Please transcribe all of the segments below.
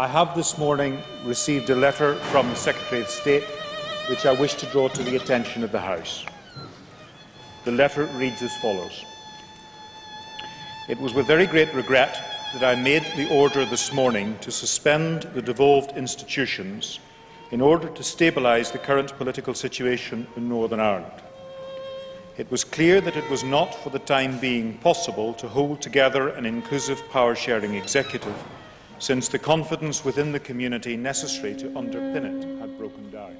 I have this morning received a letter from the Secretary of State which I wish to draw to the attention of the House. The letter reads as follows. It was with very great regret that I made the order this morning to suspend the devolved institutions in order to stabilise the current political situation in Northern Ireland. It was clear that it was not for the time being possible to hold together an inclusive power-sharing executive, since the confidence within the community necessary to underpin it had broken down.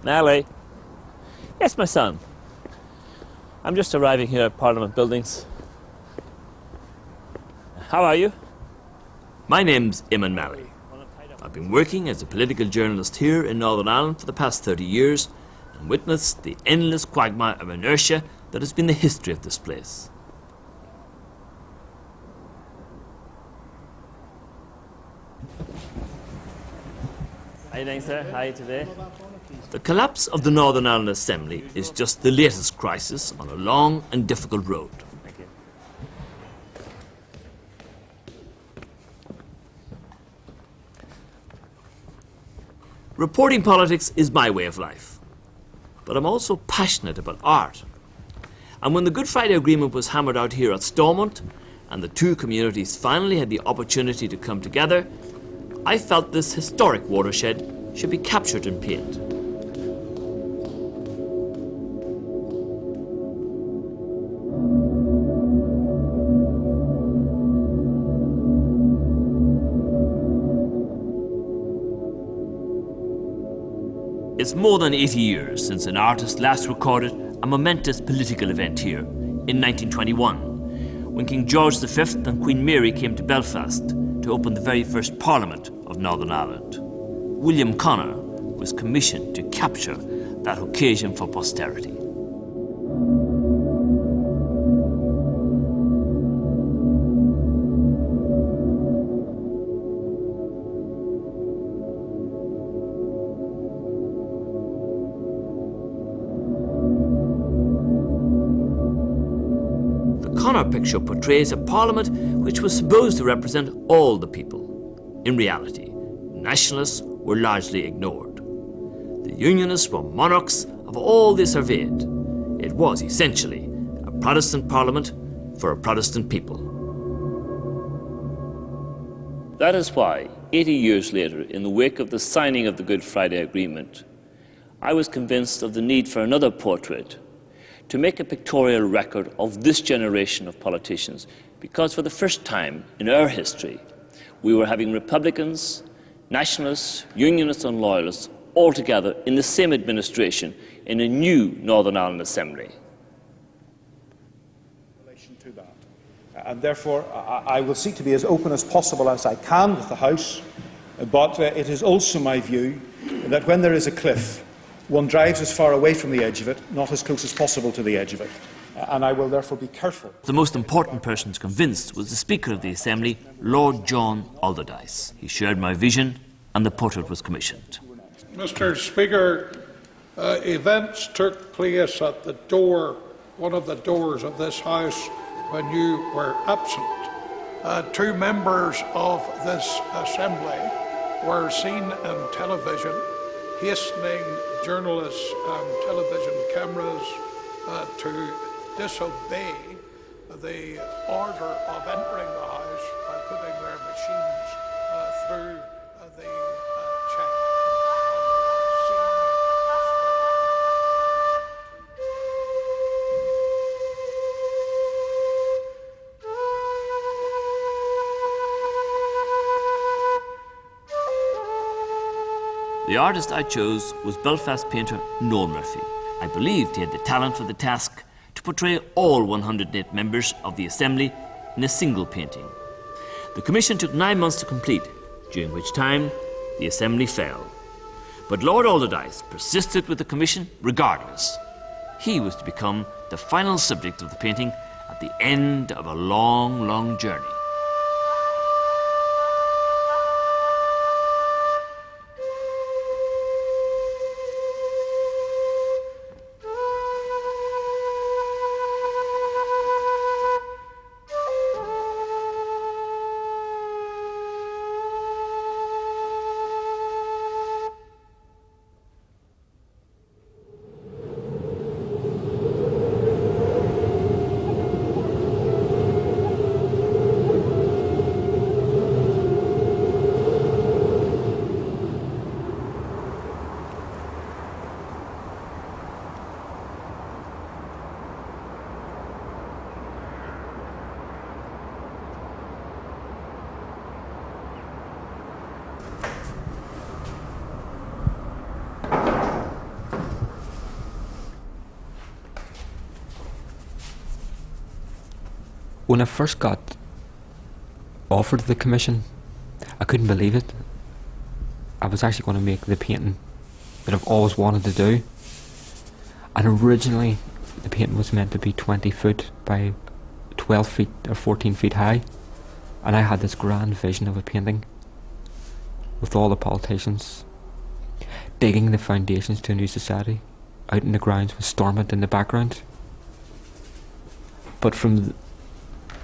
Nally. Yes, my son. I'm just arriving here at Parliament Buildings. How are you? My name's Eamon Malley. I've been working as a political journalist here in Northern Ireland for the past 30 years and witnessed the endless quagmire of inertia that has been the history of this place. How are you doing, sir? How are you today? The collapse of the Northern Ireland Assembly is just the latest crisis on a long and difficult road. Thank you. Reporting politics is my way of life, but I'm also passionate about art. And when the Good Friday Agreement was hammered out here at Stormont, and the two communities finally had the opportunity to come together, I felt this historic watershed should be captured in paint. It's more than 80 years since an artist last recorded a momentous political event here in 1921, when King George V and Queen Mary came to Belfast to open the very first Parliament of Northern Ireland. William Connor was commissioned to capture that occasion for posterity. The Connor picture portrays a parliament which was supposed to represent all the people. In reality, nationalists were largely ignored. The Unionists were monarchs of all they surveyed. It was essentially a Protestant parliament for a Protestant people. That is why, 80 years later, in the wake of the signing of the Good Friday Agreement, I was convinced of the need for another portrait, to make a pictorial record of this generation of politicians, because for the first time in our history, we were having Republicans, Nationalists, Unionists and Loyalists all together in the same administration in a new Northern Ireland Assembly. In relation to that. And therefore, I will seek to be as open as possible as I can with the House, but it is also my view that when there is a cliff, one drives as far away from the edge of it, not as close as possible to the edge of it. And I will therefore be careful. The most important person to convince was the Speaker of the Assembly, Lord John Alderdice. He shared my vision and the portrait was commissioned. Mr. Speaker, events took place at the door, one of the doors of this House when you were absent. Two members of this Assembly were seen on television hastening journalists and television cameras to disobey the order of entering the House by putting their machines through the check. The artist I chose was Belfast painter Noel Murphy. I believed he had the talent for the task to portray all 108 members of the Assembly in a single painting. The commission took 9 months to complete, during which time the Assembly fell. But Lord Alderdice persisted with the commission regardless. He was to become the final subject of the painting at the end of a long, long journey. When I first got offered the commission, I couldn't believe it. I was actually going to make the painting that I've always wanted to do. And originally, the painting was meant to be 20 foot by 12 feet or 14 feet high. And I had this grand vision of a painting with all the politicians digging the foundations to a new society out in the grounds with Stormont in the background. But from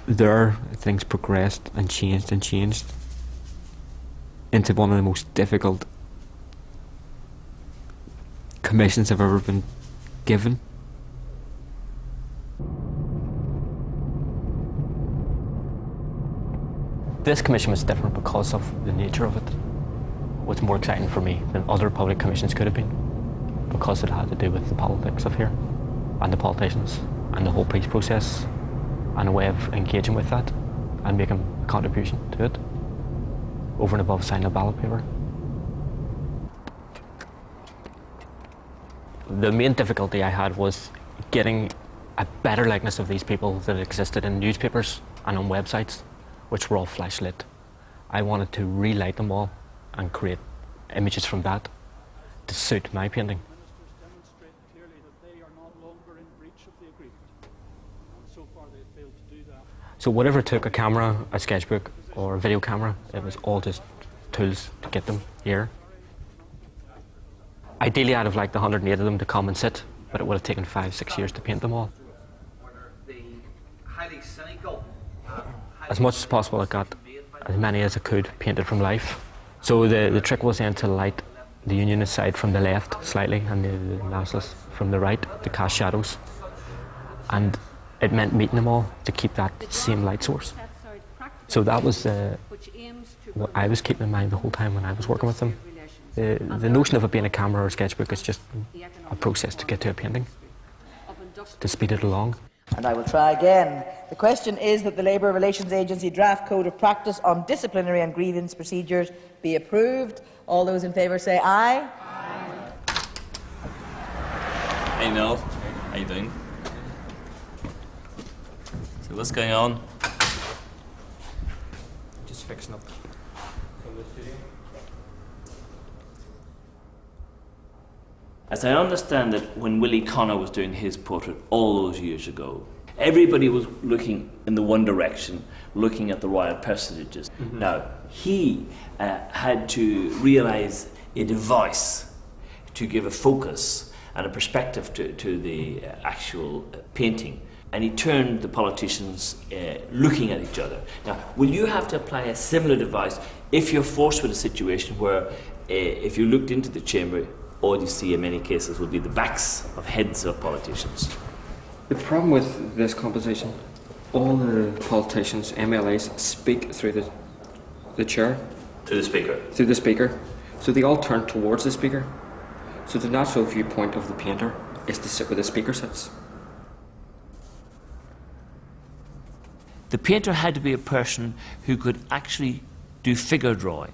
there, things progressed and changed into one of the most difficult commissions I've ever been given. This commission was different because of the nature of it. It was more exciting for me than other public commissions could have been, because it had to do with the politics of here and the politicians and the whole peace process and a way of engaging with that and making a contribution to it over and above signing a ballot paper. The main difficulty I had was getting a better likeness of these people that existed in newspapers and on websites, which were all flashlit. I wanted to relight them all and create images from that to suit my painting. Ministers demonstrate clearly that they are no longer in breach of the agreement. And so far they have failed to do that. So whatever took a camera, a sketchbook, or a video camera, it was all just tools to get them here. Ideally, I'd have liked the 108 of them to come and sit, but it would have taken 5-6 years to paint them all. As much as possible, I got as many as I could painted from life. So the trick was then to light the Unionist side from the left slightly and the Nationalist from the right to cast shadows. And it meant meeting them all to keep that same light source. So that was what I was keeping in mind the whole time when I was working with them. The notion of it being a camera or a sketchbook is just a process to get to a painting, to speed it along. And I will try again. The question is that the Labour Relations Agency draft code of practice on disciplinary and grievance procedures be approved. All those in favour say aye. Aye. Hey Noel, how you doing? So what's going on? Just fixing up. As I understand it, when Willie Connor was doing his portrait all those years ago, everybody was looking in the one direction, looking at the royal personages. Mm-hmm. Now, he had to realise a device to give a focus and a perspective to the actual painting. And he turned the politicians looking at each other. Now, will you have to apply a similar device if you're forced with a situation where if you looked into the chamber, all you see in many cases will be the backs of heads of politicians? The problem with this composition, all the politicians, MLAs, speak through the chair. To the speaker? Through the speaker. So they all turn towards the speaker. So the natural viewpoint of the painter is to sit where the speaker sits. The painter had to be a person who could actually do figure drawing.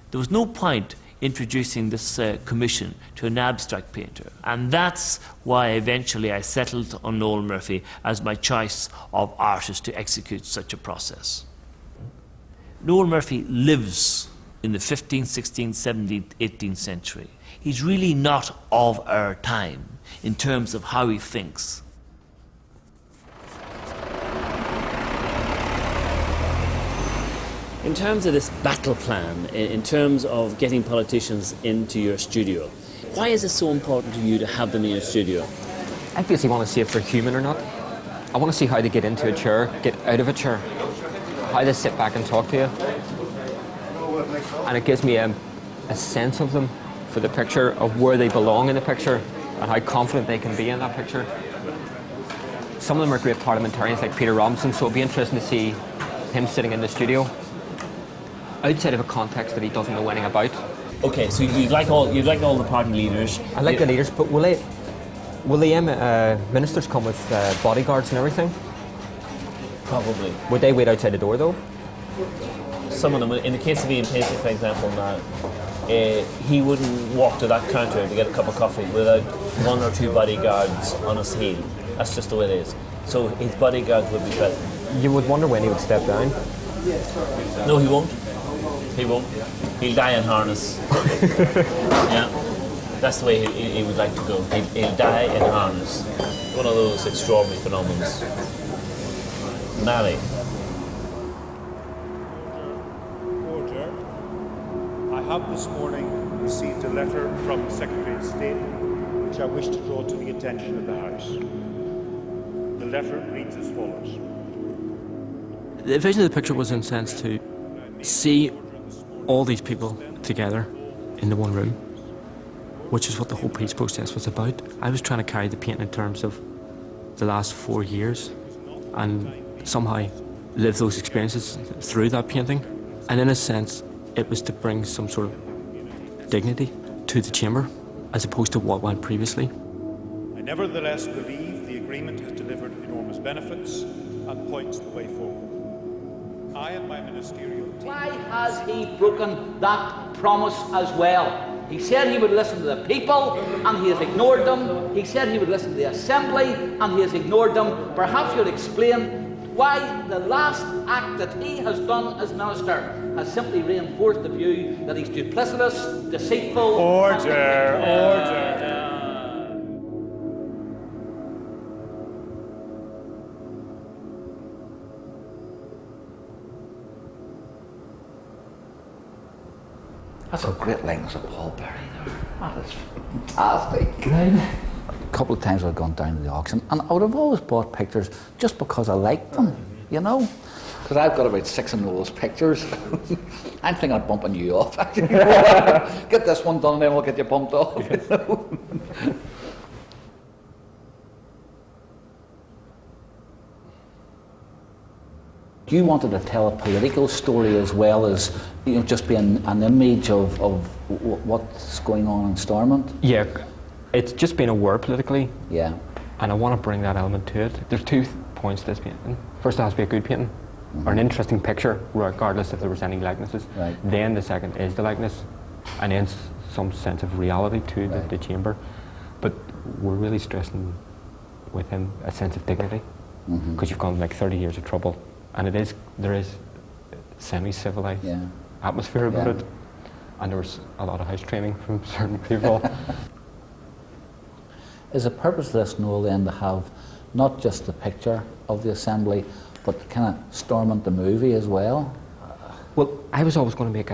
There was no point introducing this commission to an abstract painter. And that's why eventually I settled on Noel Murphy as my choice of artist to execute such a process. Noel Murphy lives in the 15th, 16th, 17th, 18th century. He's really not of our time in terms of how he thinks. In terms of this battle plan, in terms of getting politicians into your studio, why is it so important to you to have them in your studio? I basically want to see if they're human or not. I want to see how they get into a chair, get out of a chair, how they sit back and talk to you. And it gives me a sense of them for the picture, of where they belong in the picture and how confident they can be in that picture. Some of them are great parliamentarians like Peter Robinson, so it'll be interesting to see him sitting in the studio outside of a context that he doesn't know anything about. Okay, so you'd like all the party leaders. I like the leaders, but will the ministers come with bodyguards and everything? Probably. Would they wait outside the door though? Some of them, in the case of Ian Paisley, for example, now, he wouldn't walk to that counter to get a cup of coffee without one or two bodyguards on his heel. That's just the way it is. So his bodyguards would be present. You would wonder when he would step down. No, he won't. He won't. He'll die in harness. Yeah. That's the way he would like to go. He'll die in harness. One of those extraordinary phenomena. Mary. Order. I have this morning received a letter from the Secretary of State which I wish to draw to the attention of the House. The letter reads as follows. The vision of the picture was in a sense to see all these people together in the one room, which is what the whole peace process was about. I was trying to carry the painting in terms of the last 4 years and somehow live those experiences through that painting. And in a sense, it was to bring some sort of dignity to the chamber as opposed to what went previously. I nevertheless believe the agreement has delivered enormous benefits and points the way forward. I and my ministerial team... Why has he broken that promise as well? He said he would listen to the people, and he has ignored them. He said he would listen to the Assembly, and he has ignored them. Perhaps you'll explain why the last act that he has done as minister has simply reinforced the view that he's duplicitous, deceitful... Order. That's a great likeness of Paul Berry there. That is fantastic. A couple of times I've gone down to the auction and I would have always bought pictures just because I liked them, you know? Because I've got about 6 of those pictures. I'm thinking of bumping you off. Get this one done and then we'll get you bumped off. You know? You wanted to tell a political story as well as, you know, just being an image of what's going on in Stormont? Yeah, it's just been aware politically. Yeah. And I want to bring that element to it. There's 2 points to this painting. First, it has to be a good painting, or an interesting picture, regardless if there was any likenesses. Right. Then the second is the likeness, and then some sense of reality to the chamber. But we're really stressing with him a sense of dignity, because you've gone like 30 years of trouble, and there is semi-civilized atmosphere about it, and there was a lot of house training from certain people. Is the purpose of this, Noel, then to have not just the picture of the Assembly, but kind of Stormont the movie as well? Well, I was always going to make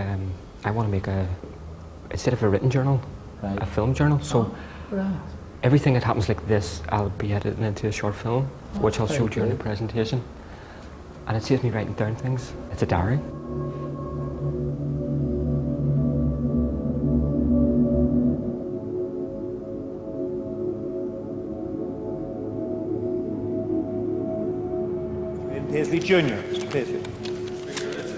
instead of a written journal, a film journal. So everything that happens like this, I'll be editing into a short film, which I'll show during the presentation. And it saves me writing down things. It's a diary. Paisley Jr. Mr. Paisley.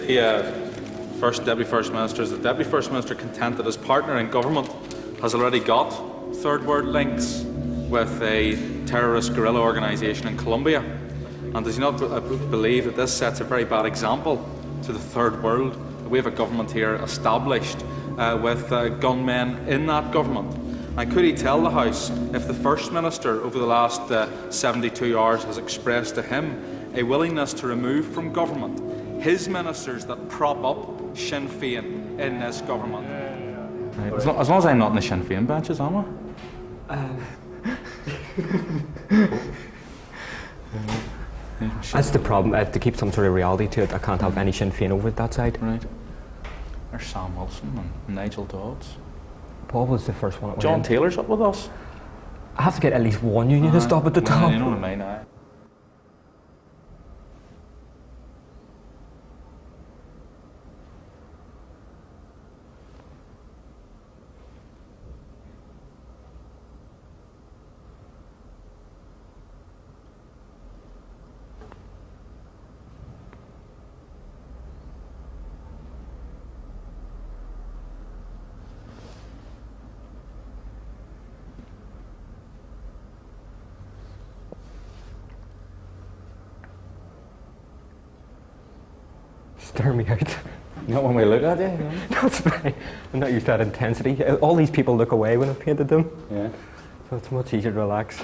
The Deputy First Minister, is the Deputy First Minister content that his partner in government has already got third world links with a terrorist guerrilla organisation in Colombia? And does he not believe that this sets a very bad example to the third world? We have a government here established with gunmen in that government. And could he tell the House if the First Minister over the last 72 hours has expressed to him a willingness to remove from government his ministers that prop up Sinn Féin in this government? Right. As long as I'm not in the Sinn Féin benches, am I? That's the problem. I have to keep some sort of reality to it. I can't have any Sinn Féin over that side. Right. There's Sam Wilson and Nigel Dodds. Paul was the first one. John Taylor's up with us. I have to get at least one union to stop at the top. You know what I mean, aye. Stir me out. Not when we look at you. That's fine. I'm not used to that intensity. All these people look away when I've painted them. Yeah. So it's much easier to relax.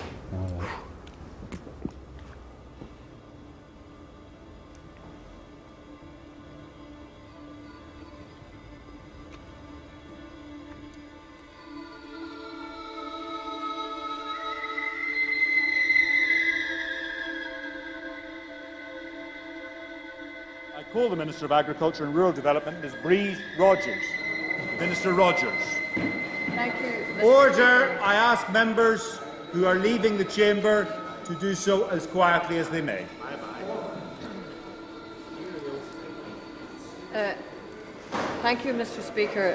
call the Minister of Agriculture and Rural Development, Ms. Bree Rogers. Minister Rogers. Thank you. Order. I ask members who are leaving the chamber to do so as quietly as they may. Thank you, Mr. Speaker.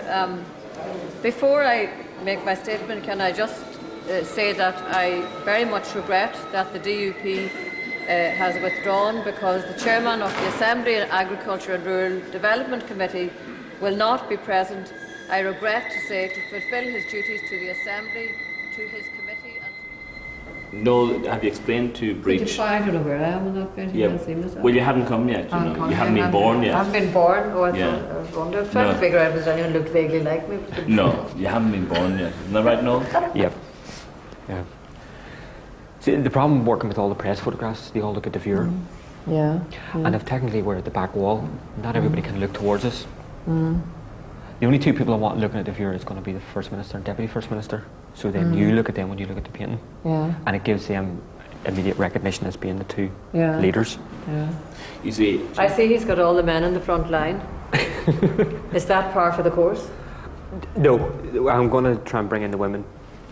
Before I make my statement, can I just say that I very much regret that the DUP has withdrawn, because the chairman of the Assembly and Agriculture and Rural Development Committee will not be present, I regret to say, to fulfil his duties to the Assembly, to his committee and... No, have you explained to Breach? I don't know where I am in that painting. Yeah. I can't see myself. Well, you haven't come yet. You know. You haven't been born yet. I haven't been born. Oh, I Yeah. thought, I was wondering. I was trying No. to figure out if anyone looked vaguely like me. No, you haven't been born yet. Isn't that right, Noel? Yep. Yeah. See, the problem working with all the press photographs, they all look at the viewer. Yeah. And if technically we're at the back wall, not everybody can look towards us. The only two people I want looking at the viewer is going to be the First Minister and Deputy First Minister. So then you look at them when you look at the painting. Yeah. And it gives them immediate recognition as being the two Yeah. leaders. Yeah. You see, I see he's got all the men in the front line. Is that par for the course? No, I'm going to try and bring in the women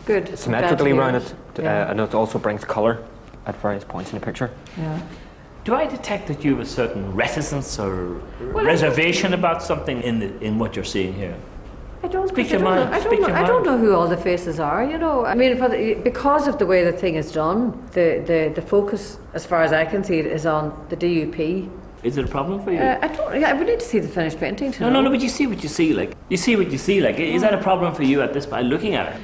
Good. symmetrically Glad around to it, hear Yeah. and it also brings colour at various points in the picture. Yeah. do I detect that you have a certain reticence or reservation about something in what you're seeing here? I don't Speak I your don't mind, know- I speak don't know, your I don't mind. know who all the faces are, you know. I mean, because of the way the thing is done, the focus, as far as I can see it, is on the DUP. Is it a problem for you? I don't. Yeah, we need to see the finished painting. To know. No, but you see what you see, like. You see what you see, like. Is that a problem for you at this by looking at it?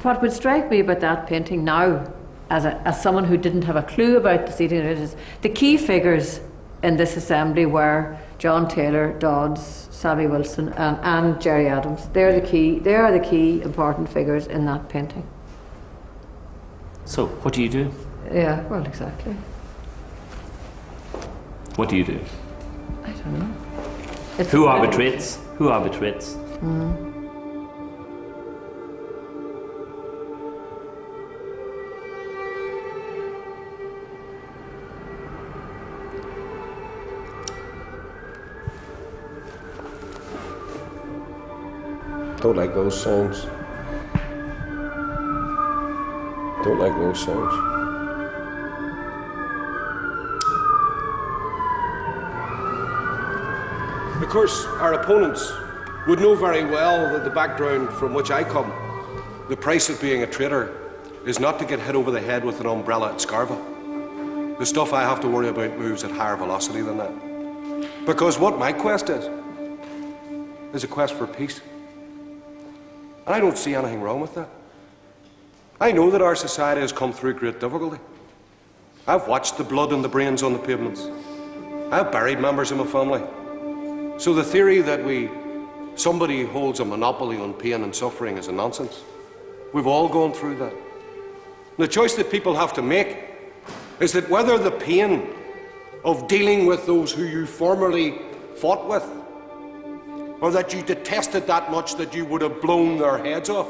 What would strike me about that painting now, as someone who didn't have a clue about the seating arrangements, the key figures in this assembly were John Taylor, Dodds, Sammy Wilson, and Jerry Adams. They are the key important figures in that painting. So, what do you do? Yeah, well, exactly. What do you do? I don't know. It's Who arbitrates? Who arbitrates? Don't like those sounds. Don't like those sounds. Of course, our opponents would know very well that the background from which I come, the price of being a trader, is not to get hit over the head with an umbrella at Scarva. The stuff I have to worry about moves at higher velocity than that. Because what my quest is a quest for peace. And I don't see anything wrong with that. I know that our society has come through great difficulty. I've watched the blood and the brains on the pavements. I've buried members of my family. So the theory that somebody holds a monopoly on pain and suffering is a nonsense. We've all gone through that. The choice that people have to make is that whether the pain of dealing with those who you formerly fought with, or that you detested that much that you would have blown their heads off,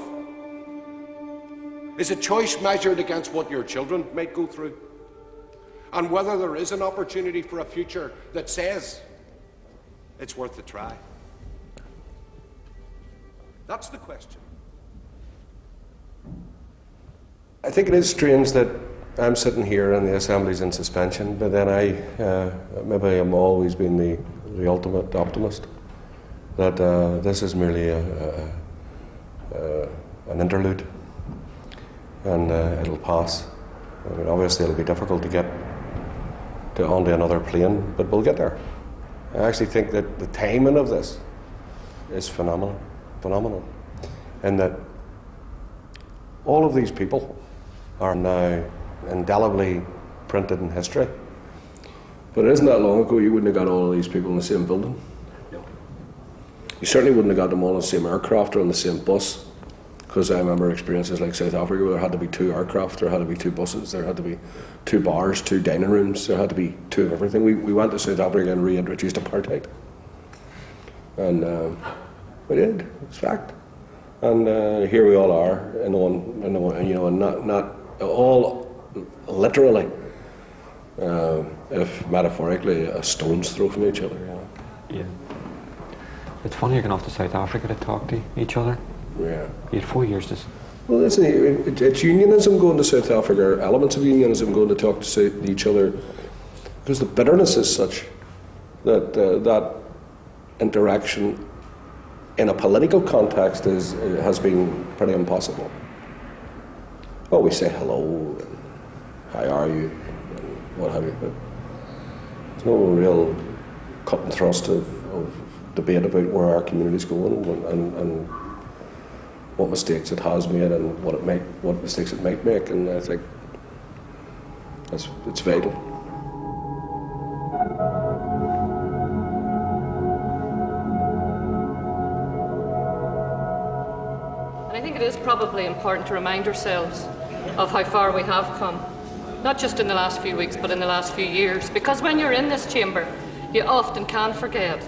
is a choice measured against what your children might go through, and whether there is an opportunity for a future that says it's worth a try. That's the question. I think it is strange that I'm sitting here and the Assembly's in suspension, but then maybe I'm always been the ultimate optimist, that this is merely an interlude, and it'll pass. I mean, obviously it'll be difficult to get onto another plane, but we'll get there. I actually think that the timing of this is phenomenal, and that all of these people are now indelibly printed in history. But it isn't that long ago you wouldn't have got all of these people in the same building. No. You certainly wouldn't have got them all in the same aircraft or on the same bus, because I remember experiences like South Africa where there had to be 2 aircraft, there had to be 2 buses, there had to be 2 bars, 2 dining rooms, there had to be 2 of everything. We went to South Africa and reintroduced apartheid. And we did, it's fact. And here we all are, and not all literally, if metaphorically, a stone's throw from each other. You know. Yeah. It's funny you're going off to South Africa to talk to each other. Yeah. You had 4 years to... Well, listen, it's unionism going to South Africa, or elements of unionism going to talk to each other, because the bitterness is such that that interaction in a political context has been pretty impossible. Oh, we say hello, and how are you, and what have you, but there's no real cut and thrust of debate about where our community's going and what mistakes it has made and what mistakes it might make, and I think it's vital. And I think it is probably important to remind ourselves of how far we have come, not just in the last few weeks, but in the last few years, because when you're in this chamber, you often can forget.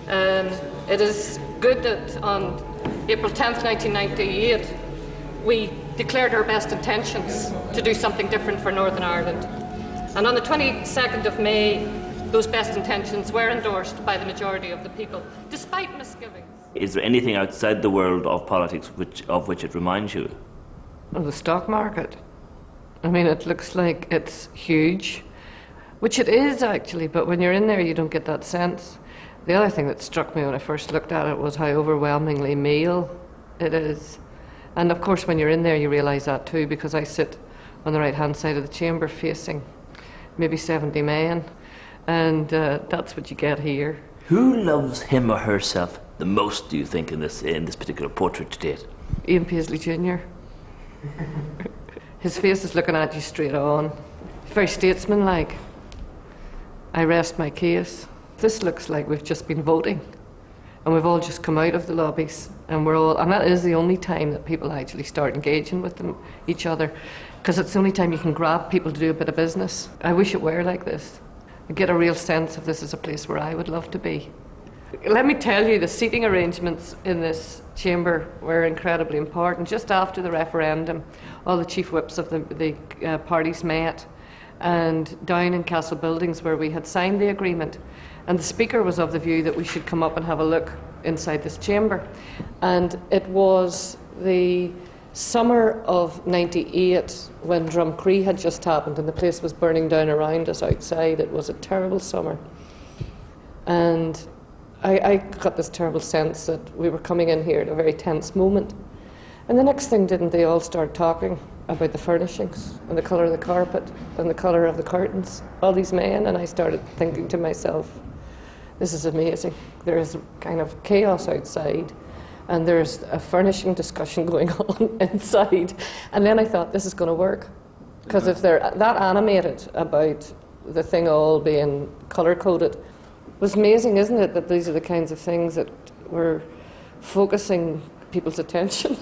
It is good that on April 10th, 1998, we declared our best intentions to do something different for Northern Ireland. And on the 22nd of May, those best intentions were endorsed by the majority of the people, despite misgivings. Is there anything outside the world of politics of which it reminds you? Of the stock market. I mean, it looks like it's huge, which it is actually, but when you're in there, you don't get that sense. The other thing that struck me when I first looked at it was how overwhelmingly male it is. And of course, when you're in there, you realise that too, because I sit on the right-hand side of the chamber facing maybe 70 men, and that's what you get here. Who loves him or herself the most, do you think, in this particular portrait to date? Ian Paisley Jr. His face is looking at you straight on. Very statesmanlike. I rest my case. This looks like we've just been voting, and we've all just come out of the lobbies, and that is the only time that people actually start engaging with each other, because it's the only time you can grab people to do a bit of business. I wish it were like this. I get a real sense of this is a place where I would love to be. Let me tell you, the seating arrangements in this chamber were incredibly important. Just after the referendum, all the chief whips of the parties met, and down in Castle Buildings where we had signed the agreement, and the Speaker was of the view that we should come up and have a look inside this chamber. And it was the summer of '98 when Drumcree had just happened and the place was burning down around us outside. It was a terrible summer. And I got this terrible sense that we were coming in here at a very tense moment. And the next thing, didn't they all start talking about the furnishings and the colour of the carpet and the colour of the curtains, all these men, and I started thinking to myself, this is amazing. There is kind of chaos outside, and there's a furnishing discussion going on inside. And then I thought, this is going to work. Because if they're that animated about the thing all being colour-coded, it was amazing, isn't it, that these are the kinds of things that were focusing people's attention.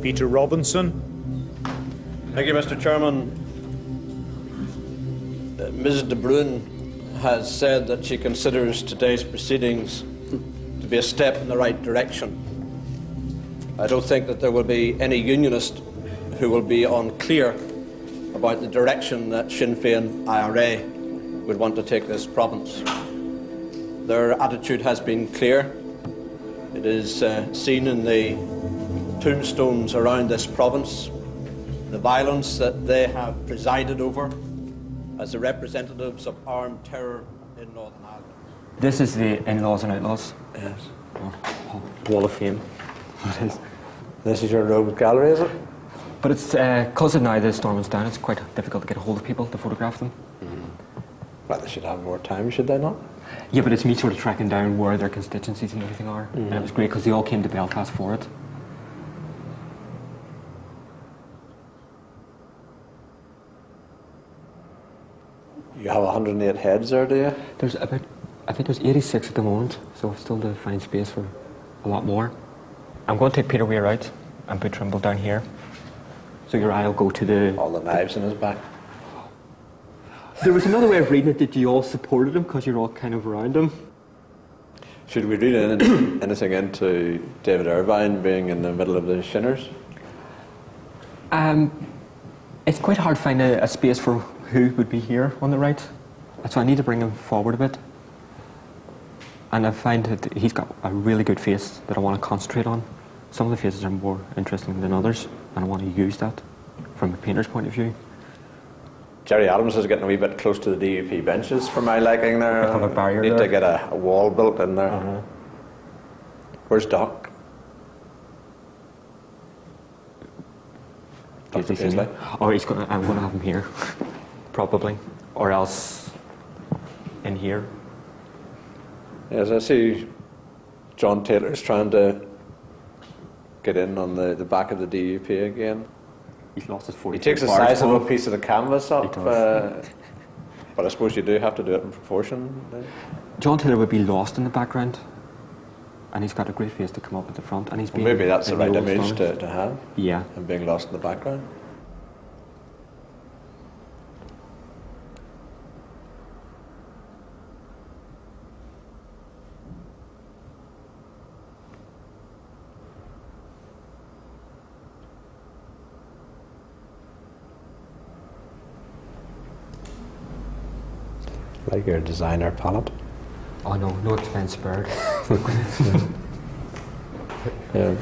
Peter Robinson. Thank you, Mr. Chairman. Ms. De Bruyn has said that she considers today's proceedings to be a step in the right direction. I don't think that there will be any unionist who will be unclear about the direction that Sinn Féin IRA would want to take this province. Their attitude has been clear. It is seen in the tombstones around this province, the violence that they have presided over as the representatives of armed terror in Northern Ireland. This is the In-Laws and Outlaws. Yes. Wall of Fame. It is. This is your road gallery, is it? But it's because of now the storm is down, it's quite difficult to get a hold of people to photograph them. Well, they should have more time, should they not? Yeah, but it's me sort of tracking down where their constituencies and everything are. And it was great because they all came to Belfast for it. You have 108 heads there, do you? There's about, I think there's 86 at the moment, so still to find space for a lot more. I'm going to take Peter Weir out and put Trimble down here. So your eye will go to the... All the knives in his back. There was another way of reading it that you all supported him because you're all kind of around him. Should we read anything into David Irvine being in the middle of the Shinners? It's quite hard to find a space for who would be here on the right. So I need to bring him forward a bit. And I find that he's got a really good face that I want to concentrate on. Some of the faces are more interesting than others, and I want to use that from a painter's point of view. Jerry Adams is getting a wee bit close to the DUP benches for my liking there. Have a barrier Need there. to get a wall built in there. Where's Doc? Dr. Paisley? Oh, I'm going to have him here, probably, or else in here. Yes, I see John Taylor's trying to get in on the back of the DUP again. He's lost his 40. He takes a sizable piece of the canvas up, does. but I suppose you do have to do it in proportion. John Taylor would be lost in the background, and he's got a great face to come up at the front, and he's been Maybe that's the in right old image style. to have. Yeah. And being lost in the background. Like your designer palette. Oh no expense spared. Yeah.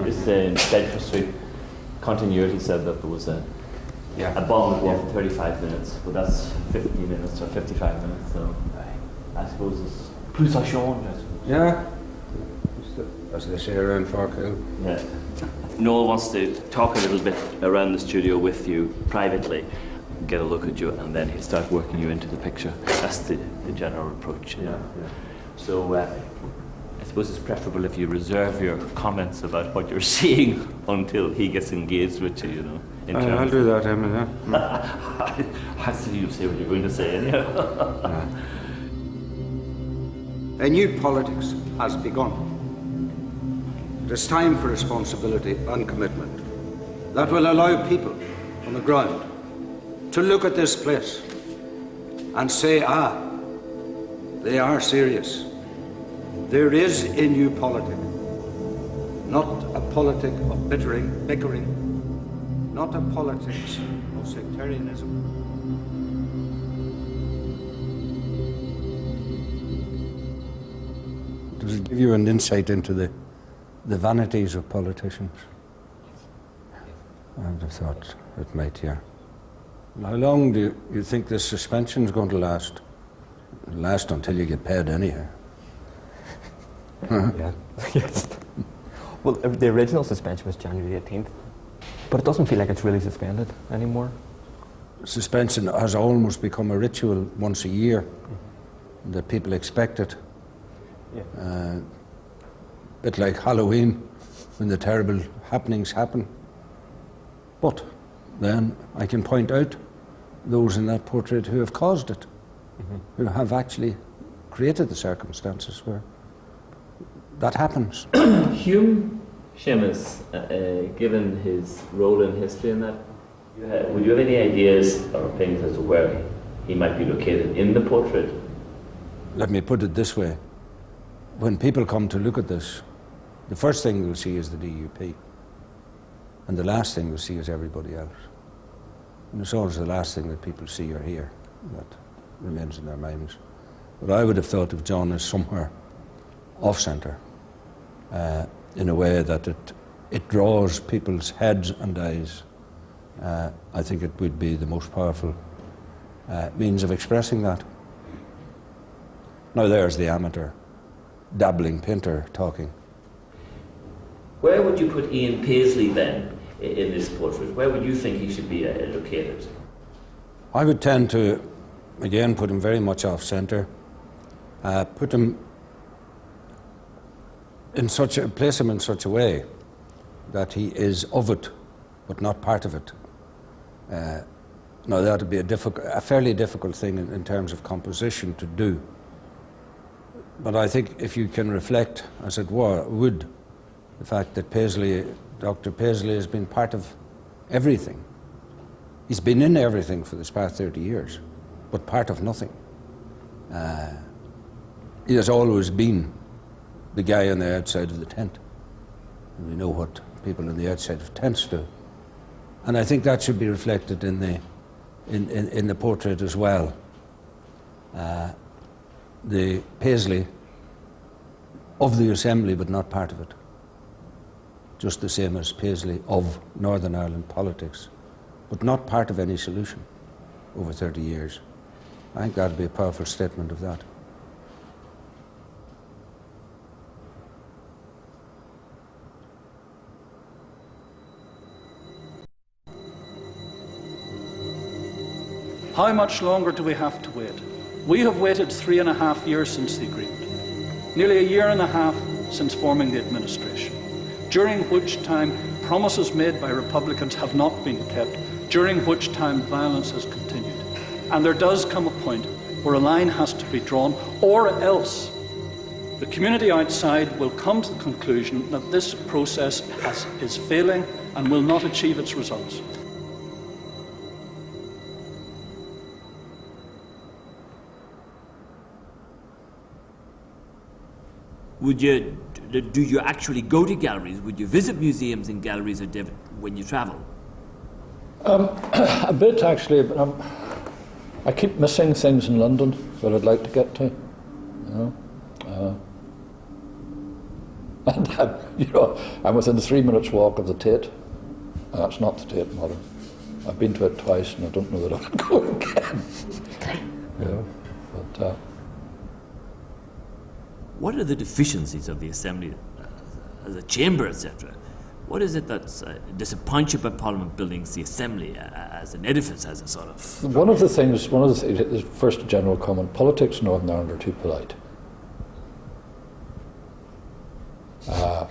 It's in Bedford Street. Continuity said that there was a bomb would go for 35 minutes, but that's 50 minutes or 55 minutes, so I suppose it's plus a change, I suppose. Yeah, as they say around Farkhill. Yeah. Noel wants to talk a little bit around the studio with you privately, get a look at you, and then he'll start working you into the picture. That's the general approach. Yeah. So I suppose it's preferable if you reserve your comments about what you're seeing until he gets engaged with you, you know. I'll do that, Emma, I see you say what you're going to say, anyhow. A new politics has begun. It is time for responsibility and commitment that will allow people on the ground to look at this place and say, they are serious. There is a new politic, not a politic of bickering, not a politics of sectarianism. Does it give you an insight into the vanities of politicians? I would have thought it might, yeah. How long do you think this suspension is going to last? It'll last until you get paid anyhow. Yeah. Yes. Well, the original suspension was January 18th, but it doesn't feel like it's really suspended anymore. Suspension has almost become a ritual once a year that people expect it. Yeah. Bit like Halloween when the terrible happenings happen. But then I can point out those in that portrait who have caused it, who have actually created the circumstances where that happens. Hume Seamus, given his role in history in that, would you have any ideas or opinions as to where he might be located in the portrait? Let me put it this way. When people come to look at this, the first thing they'll see is the DUP. And the last thing they'll see is everybody else. And it's always the last thing that people see or hear that remains in their minds. But I would have thought of John as somewhere off-centre, in a way that it draws people's heads and eyes. I think it would be the most powerful means of expressing that. Now there's the amateur, dabbling painter talking. Where would you put Ian Paisley then in this portrait? Where would you think he should be located? I would tend to, again, put him very much off-centre. Put him place him in such a way that he is of it, but not part of it. Now that would be a fairly difficult thing in terms of composition to do. But I think if you can reflect, as it would, the fact that Dr. Paisley has been part of everything. He's been in everything for this past 30 years, but part of nothing. He has always been the guy on the outside of the tent. And we know what people on the outside of tents do. And I think that should be reflected in the portrait as well. The Paisley of the Assembly, but not part of it. Just the same as Paisley of Northern Ireland politics, but not part of any solution over 30 years. I think that would be a powerful statement of that. How much longer do we have to wait? We have waited 3.5 years since the agreement, nearly a year and a half since forming the administration, during which time promises made by Republicans have not been kept, during which time violence has continued. And there does come a point where a line has to be drawn, or else the community outside will come to the conclusion that this process is failing and will not achieve its results. Do you actually go to galleries? Would you visit museums and galleries when you travel? A bit actually, but I keep missing things in London that I'd like to get to. I'm within 3 minutes walk of the Tate. That's not the Tate Modern. I've been to it twice, and I don't know that I would go again. What are the deficiencies of the Assembly as a chamber, etc.? What is it that disappoints you about Parliament buildings, the Assembly, as an edifice, as a sort of... One of the things is first a general comment, politics in Northern Ireland are too polite. Now,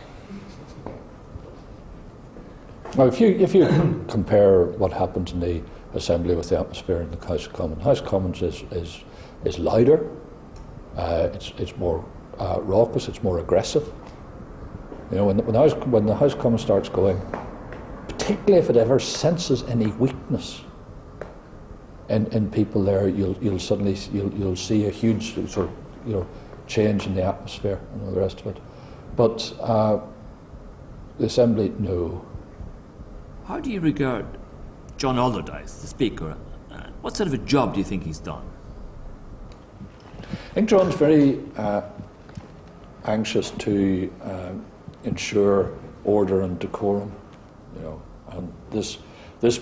if you compare what happens in the Assembly with the atmosphere in the House of Commons, House of Commons is louder, it's more raucous, it's more aggressive. You know, when the House of Commons starts going, particularly if it ever senses any weakness in people there, you'll suddenly see a huge sort of change in the atmosphere and all the rest of it. But the Assembly, no. How do you regard John Allardyce, the Speaker? What sort of a job do you think he's done? I think John's very anxious to ensure order and decorum, and this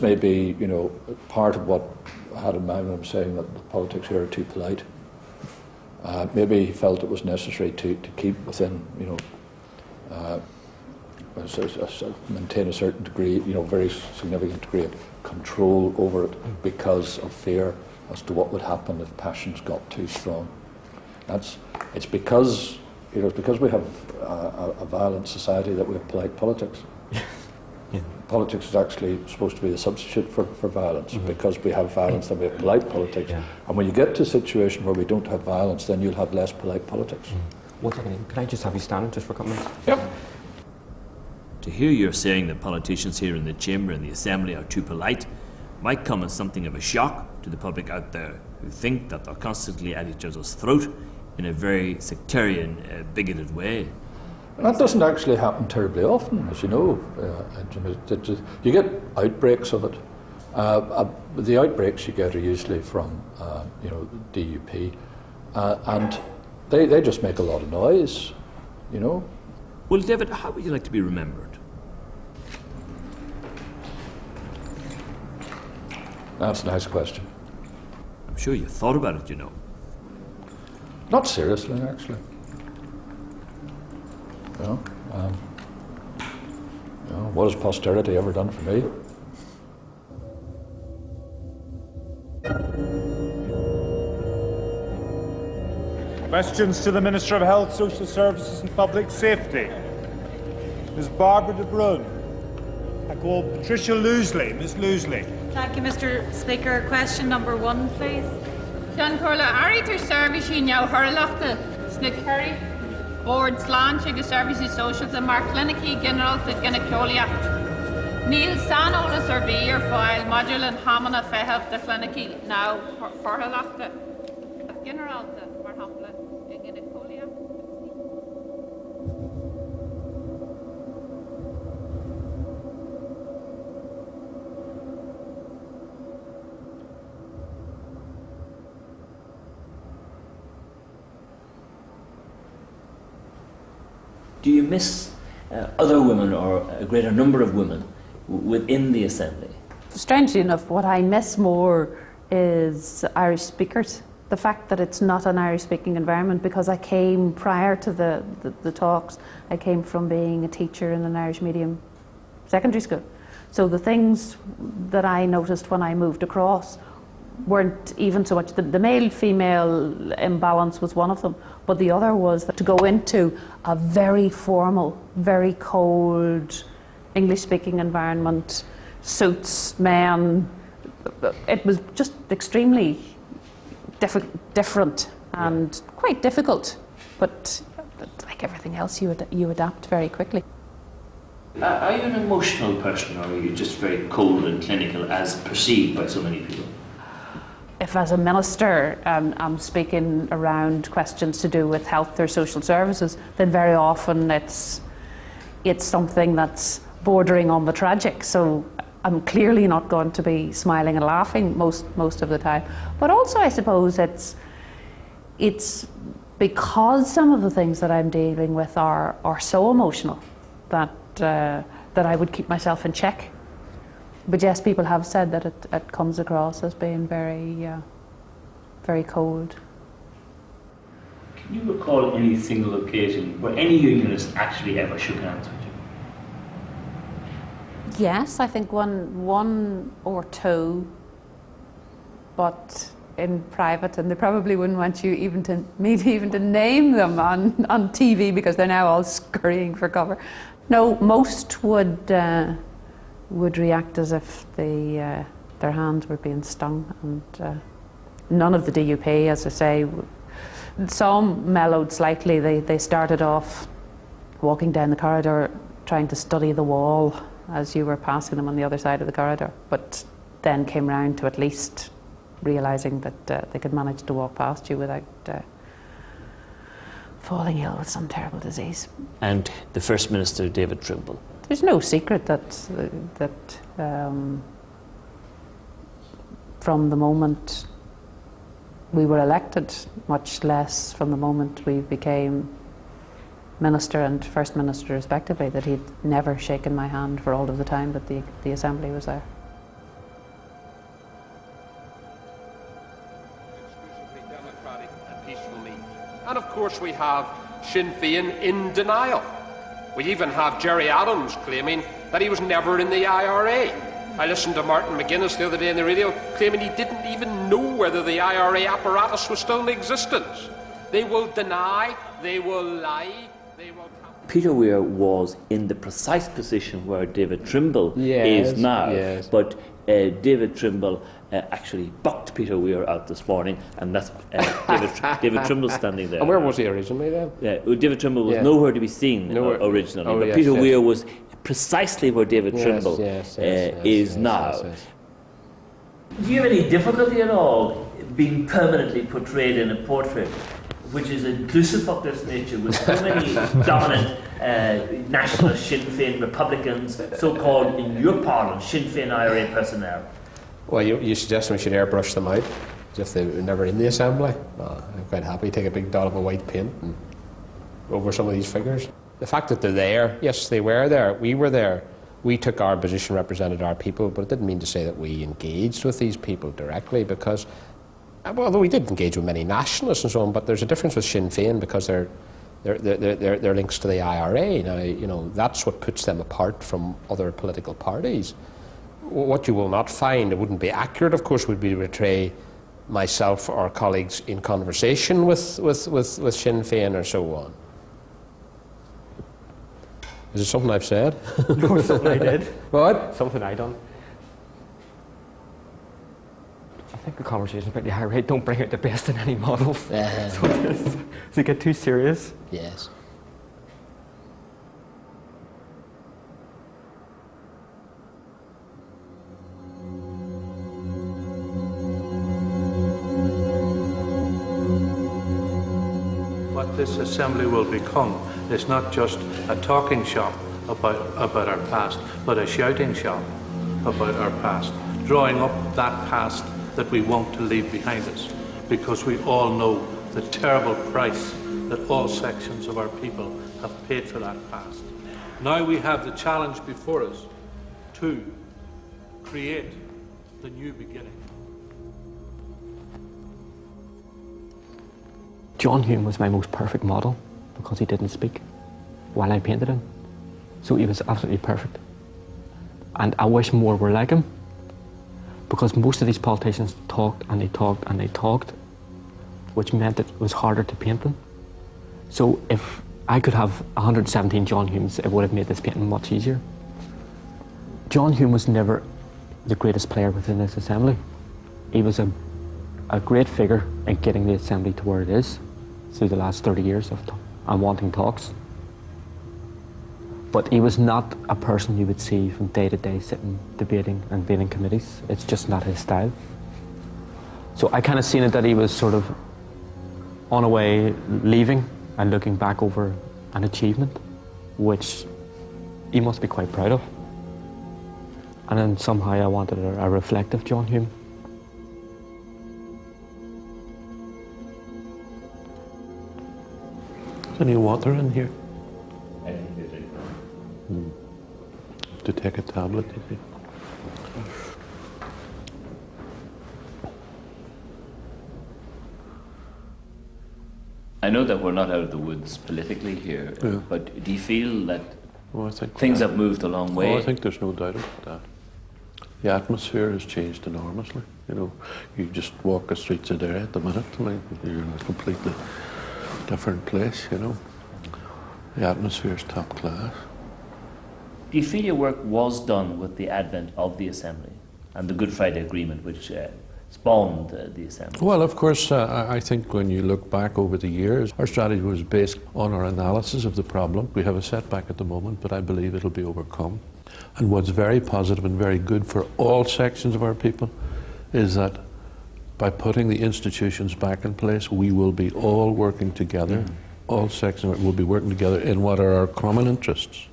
may be, part of what I had in mind when I'm saying that the politics here are too polite. Maybe he felt it was necessary to keep within, maintain a certain degree, very significant degree of control over it because of fear as to what would happen if passions got too strong. It's because we have a violent society that we have polite politics. Yeah. Politics is actually supposed to be the substitute for violence. Because we have violence, then we have polite politics. Yeah. And when you get to a situation where we don't have violence, then you'll have less polite politics. 1 second, can I just have you stand just for a couple minutes? Yep. To hear you're saying that politicians here in the Chamber and the Assembly are too polite might come as something of a shock to the public out there who think that they're constantly at each other's throat in a very sectarian, bigoted way. And that doesn't actually happen terribly often, as you know. You get outbreaks of it. The outbreaks you get are usually from, DUP, and they just make a lot of noise, Well, David, how would you like to be remembered? That's a nice question. I'm sure you thought about it, Not seriously, actually. What has posterity ever done for me? Questions to the Minister of Health, Social Services and Public Safety. Ms Barbara de Bruyne. I call Patricia Loosley. Ms Loosley. Thank you, Mr Speaker. Question number 1, please. Sean Corla, Aritor Service now Hurlachta, Snickherry, Board Slanchig Services Social, the Mark Clinicy General to Gynecoliacht. Neil Sanola Surveyor File, Module and Hamana Fehav, the Clinicy now Hurlachta. General to Marhamla, Gynecoliacht. Do you miss other women or a greater number of women within the Assembly? Strangely enough, what I miss more is Irish speakers. The fact that it's not an Irish-speaking environment, because I came prior to the talks, I came from being a teacher in an Irish medium secondary school. So the things that I noticed when I moved across weren't even so much, the male-female imbalance was one of them, but the other was that to go into a very formal, very cold English-speaking environment, suits, men, it was just extremely different and quite difficult, but like everything else, you adapt very quickly. Are you an emotional person, or are you just very cold and clinical as perceived by so many people? If as a minister I'm speaking around questions to do with health or social services, then very often it's something that's bordering on the tragic. So I'm clearly not going to be smiling and laughing most of the time. But also, I suppose it's because some of the things that I'm dealing with are so emotional that I would keep myself in check. But yes, people have said that it comes across as being very, very cold. Can you recall any single occasion where any unionist actually ever shook hands with you? Yes, I think one or two, but in private, and they probably wouldn't want me to name them on TV because they're now all scurrying for cover. No, most would react as if their hands were being stung, and none of the DUP, as I say, some mellowed slightly. They started off walking down the corridor trying to study the wall as you were passing them on the other side of the corridor, but then came round to at least realising that they could manage to walk past you without falling ill with some terrible disease. And the First Minister, David Trimble. There's no secret that from the moment we were elected, much less from the moment we became Minister and First Minister respectively, that he'd never shaken my hand for all of the time that the Assembly was there. Exclusively democratic and peaceful means. And of course we have Sinn Féin in denial. We even have Gerry Adams claiming that he was never in the IRA. I listened to Martin McGuinness the other day on the radio claiming he didn't even know whether the IRA apparatus was still in existence. They will deny, they will lie, they will... Peter Weir was in the precise position where David Trimble is now, but David Trimble actually bucked Peter Weir out this morning, and that's David Trimble standing there. And where was he originally then? David Trimble was nowhere to be seen originally, but Peter Weir was precisely where David Trimble is now. Do you have any difficulty at all being permanently portrayed in a portrait which is inclusive of this nature, with so many dominant nationalist Sinn Féin Republicans, so-called, in your parlance, Sinn Féin IRA personnel? Well, you suggest we should airbrush them out, as if they were never in the Assembly? I'm quite happy to take a big dot of a white paint and over some of these figures. The fact that they're there, yes, they were there, we were there. We took our position, represented our people, but it didn't mean to say that we engaged with these people directly, because well, although we did engage with many nationalists and so on, but there's a difference with Sinn Féin because they're links to the IRA. Now, you know, that's what puts them apart from other political parties. What you will not find, it wouldn't be accurate, of course, would be to portray myself or colleagues in conversation with Sinn Féin or so on. Is it something I've said? No, something I did. What? Something I done. I think the conversation's pretty high rate. Don't bring out the best in any models. So does it get too serious? Yes. What this assembly will become is not just a talking shop about our past, but a shouting shop about our past, drawing up that past that we want to leave behind us, because we all know the terrible price that all sections of our people have paid for that past. Now we have the challenge before us to create the new beginning. John Hume was my most perfect model because he didn't speak while I painted him. So he was absolutely perfect. And I wish more were like him, because most of these politicians talked and they talked and they talked, which meant it was harder to paint them. So if I could have 117 John Humes, it would have made this painting much easier. John Hume was never the greatest player within this assembly. He was a great figure in getting the assembly to where it is through the last 30 years of unwanting talks. But he was not a person you would see from day to day sitting, debating and being in committees. It's just not his style. So I kind of seen it that he was sort of on a way leaving and looking back over an achievement, which he must be quite proud of. And then somehow I wanted a reflective John Hume. Is any water in here? To take a tablet, you think? I know that we're not out of the woods politically here, Yeah. but do you feel that Well, I think things have moved a long way? Oh, I think there's no doubt about that. The atmosphere has changed enormously. You know, you just walk the streets of Derry at the minute, like you're in a completely different place. You know, the atmosphere is top class. Do you feel your work was done with the advent of the Assembly and the Good Friday Agreement, which spawned the Assembly? Well, of course, I think when you look back over the years, our strategy was based on our analysis of the problem. We have a setback at the moment, but I believe it'll be overcome. And what's very positive and very good for all sections of our people is that by putting the institutions back in place, we will be all working together. All sections will be working together in what are our common interests.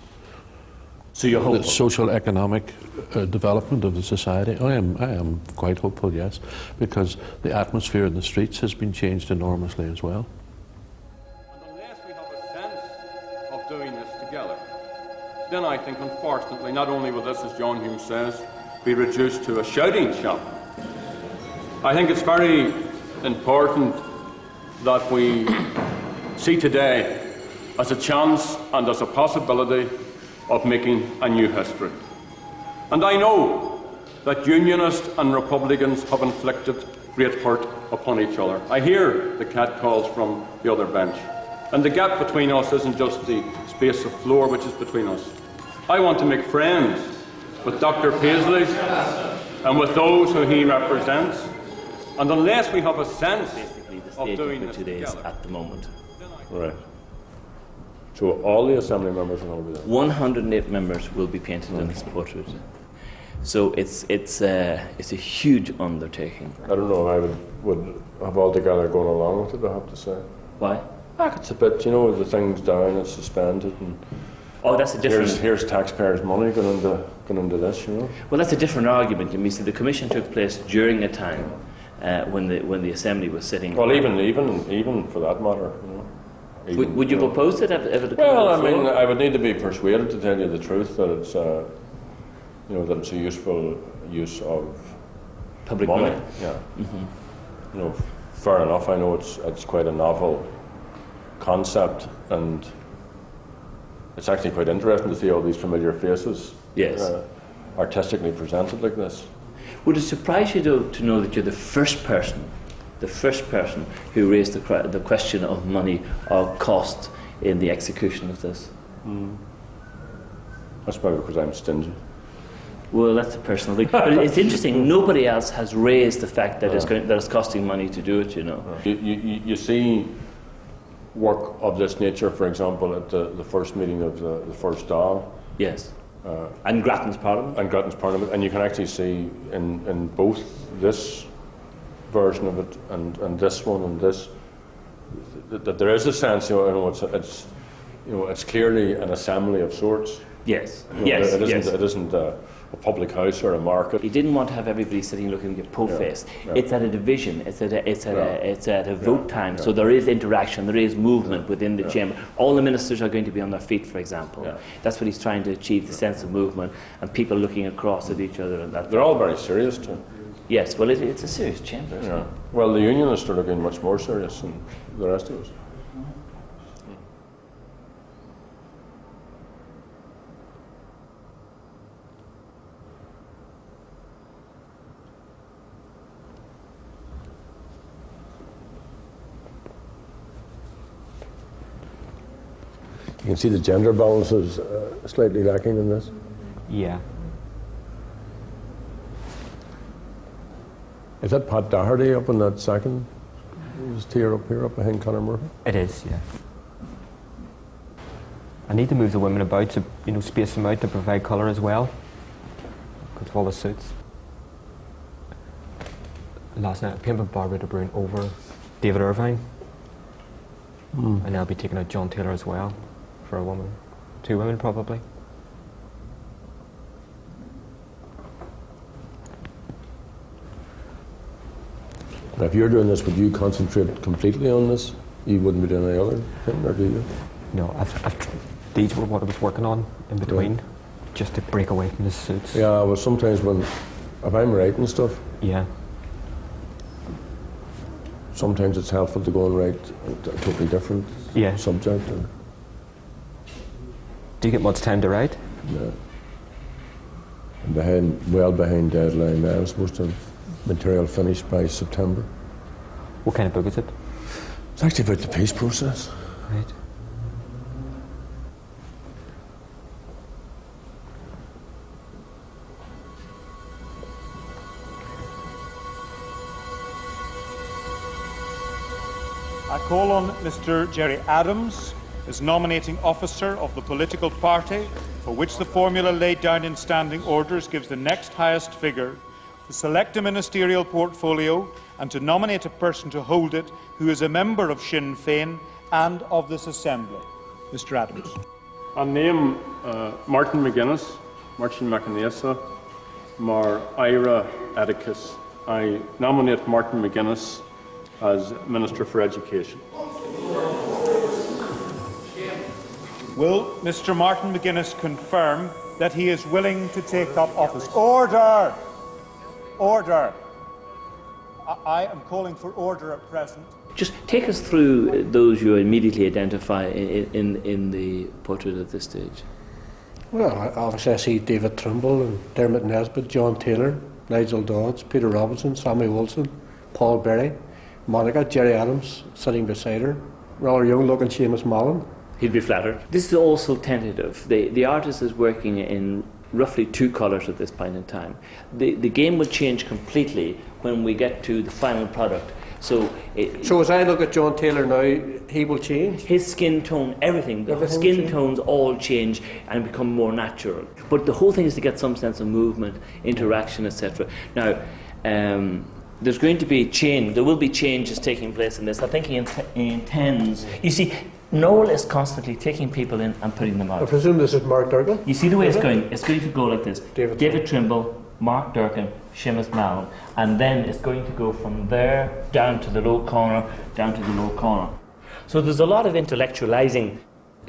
So you're hopeful? The social economic development of the society. I am quite hopeful, yes, because the atmosphere in the streets has been changed enormously as well. Unless we have a sense of doing this together, then I think, unfortunately, not only will this, as John Hume says, be reduced to a shouting shop. I think it's very important that we see today as a chance and as a possibility of making a new history. And I know that Unionists and Republicans have inflicted great hurt upon each other. I hear the catcalls from the other bench. And the gap between us isn't just the space of floor which is between us. I want to make friends with Dr. Paisley and with those who he represents. And unless we have a sense of doing this together, at the moment. Right. So all the Assembly members are going to be there? 108 members will be painted in this portrait. So it's a huge undertaking. I don't know, I would have altogether gone along with it, I have to say. Why? It's a bit, you know, the thing's down, it's suspended, and oh, that's a different. Here's taxpayers' money going into this, you know. Well, that's a different argument. You see, the commission took place during a time when the Assembly was sitting. Well, even for that matter, you know. Would you have opposed it if it? Well, I mean, I would need to be persuaded, to tell you the truth, that it's that it's a useful use of public money. money. Yeah. You know, fair enough. I know it's quite a novel concept, and it's actually quite interesting to see all these familiar faces. Yes. Artistically presented like this. Would it surprise you, though, to know that you're the first person the first person who raised the question of money or cost in the execution of this. That's probably because I'm stingy. Well, that's a personal thing. But it's interesting, nobody else has raised the fact that it's costing money to do it, you know. You see work of this nature, for example, at the first meeting of the first Dáil. Yes. And Grattan's Parliament. And Grattan's Parliament. And you can actually see in both this version of it and this one and this, that there is a sense, it's clearly an assembly of sorts. Yes. It isn't a public house or a market. He didn't want to have everybody sitting looking at po-faced. Yeah. It's at a division. It's at a vote time. So there is interaction. There is movement within the chamber. All the ministers are going to be on their feet, for example. That's what he's trying to achieve: the sense of movement and people looking across at each other. And that. They're all very serious too. Yes. Well, it's a serious chamber. Isn't it? Well, the Unionists are looking much more serious than the rest of us. You can see the gender balance is slightly lacking in this. Yeah. Is that Pat Doherty up in that second? Is tier up here, up behind Conor Murphy? It is, yeah. I need to move the women about to, space them out to provide colour as well. Because of all the suits. Last night I painted Barbara de Bruyne over David Irvine. And I'll be taking out John Taylor as well. For a woman. 2 women probably. Now, if you're doing this, would you concentrate completely on this? You wouldn't be doing any other thing, or do you? No, these were what I was working on in between, just to break away from the suits. Yeah, well, sometimes if I'm writing stuff, yeah, sometimes it's helpful to go and write a totally different subject. Do you get much time to write? No. I'm well behind deadline now. I'm supposed to have material finished by September. What kind of book is it? It's actually about the peace process. Right. I call on Mr. Jerry Adams as nominating officer of the political party for which the formula laid down in standing orders gives the next highest figure, to select a ministerial portfolio and to nominate a person to hold it who is a member of Sinn Féin and of this Assembly. Mr. Adams. I name Martin McGuinness, Martin McInesa, Mar Ira Atticus. I nominate Martin McGuinness as Minister for Education. Will Mr. Martin McGuinness confirm that he is willing to take up office? Order! Order! I am calling for order at present. Just take us through those you immediately identify in the portrait at this stage. Well, obviously I see David Trimble and Dermot Nesbitt, John Taylor, Nigel Dodds, Peter Robinson, Sammy Wilson, Paul Berry, Monica, Jerry Adams sitting beside her, rather young looking Seamus Mallon. He'd be flattered. This is also tentative. The artist is working in roughly 2 colours at this point in time. The game will change completely when we get to the final product. So as I look at John Taylor now, he will change? His skin tone, everything. The skin tones all change and become more natural. But the whole thing is to get some sense of movement, interaction, etc. Now, there's going to be change. There will be changes taking place in this. I think he intends. You see, Noel is constantly taking people in and putting them out. I presume this is Mark Durkin? You see the way it's going? It's going to go like this. David Trimble, Mark Durkin, Seamus Mallon, and then it's going to go from there down to the low corner, down to the low corner. So there's a lot of intellectualizing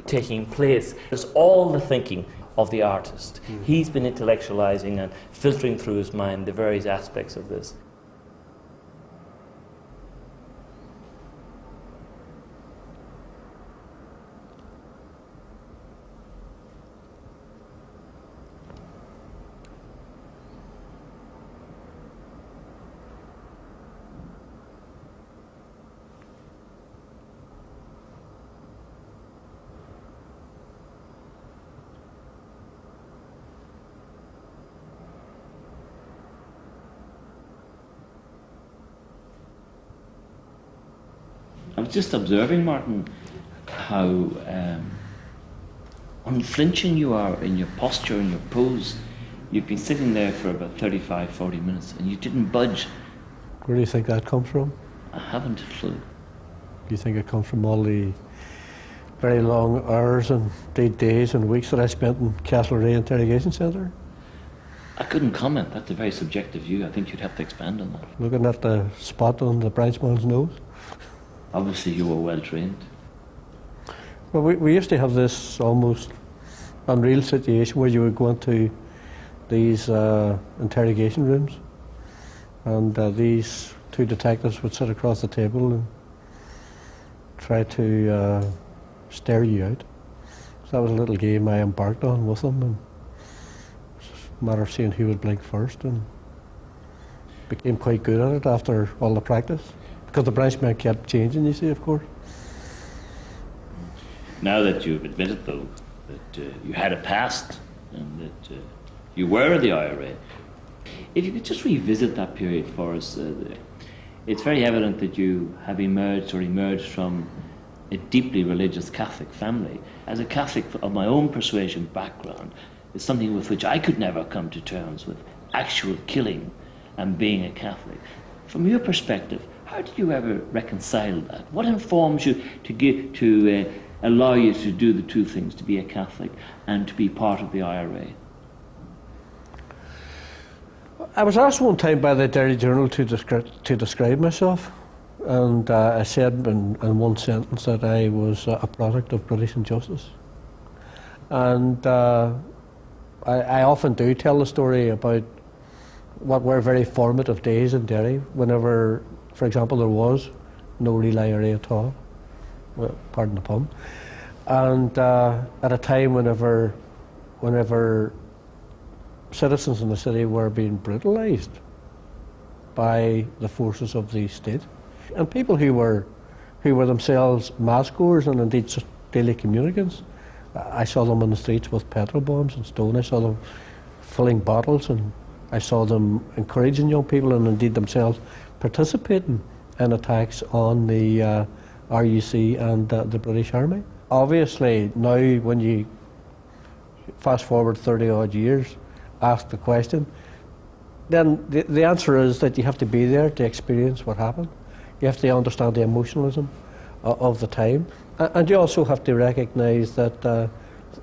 taking place. There's all the thinking of the artist. He's been intellectualizing and filtering through his mind the various aspects of this. I was just observing, Martin, how unflinching you are in your posture and your pose. You've been sitting there for about 35, 40 minutes and you didn't budge. Where do you think that comes from? I haven't a clue. Do you think it comes from all the very long hours and days and weeks that I spent in Castlereagh Interrogation Centre? I couldn't comment. That's a very subjective view. I think you'd have to expand on that. Looking at the spot on the branchman's nose? Obviously you were well trained. Well, we used to have this almost unreal situation where you would go into these interrogation rooms and these two detectives would sit across the table and try to stare you out. So that was a little game I embarked on with them, and it was a matter of seeing who would blink first, and became quite good at it after all the practice, because the branchman kept changing, you see, of course. Now that you've admitted, though, that you had a past and that you were the IRA, if you could just revisit that period for us. It's very evident that you have emerged from a deeply religious Catholic family. As a Catholic of my own persuasion background, it's something with which I could never come to terms with, actual killing and being a Catholic. From your perspective, how did you ever reconcile that? What informs you to allow you to do the two things, to be a Catholic and to be part of the IRA? I was asked one time by the Derry Journal to describe myself, and I said in one sentence that I was a product of British injustice. And I often do tell the story about what were very formative days in Derry, whenever, for example, there was no real IRA at all, well, pardon the pun, and at a time whenever citizens in the city were being brutalised by the forces of the state, and people who were themselves mass-goers and indeed daily communicants. I saw them on the streets with petrol bombs and stone. I saw them filling bottles, and I saw them encouraging young people and indeed themselves participating in attacks on the RUC and the British Army. Obviously, now when you fast forward 30 odd years, ask the question, then the answer is that you have to be there to experience what happened. You have to understand the emotionalism of the time, and you also have to recognise that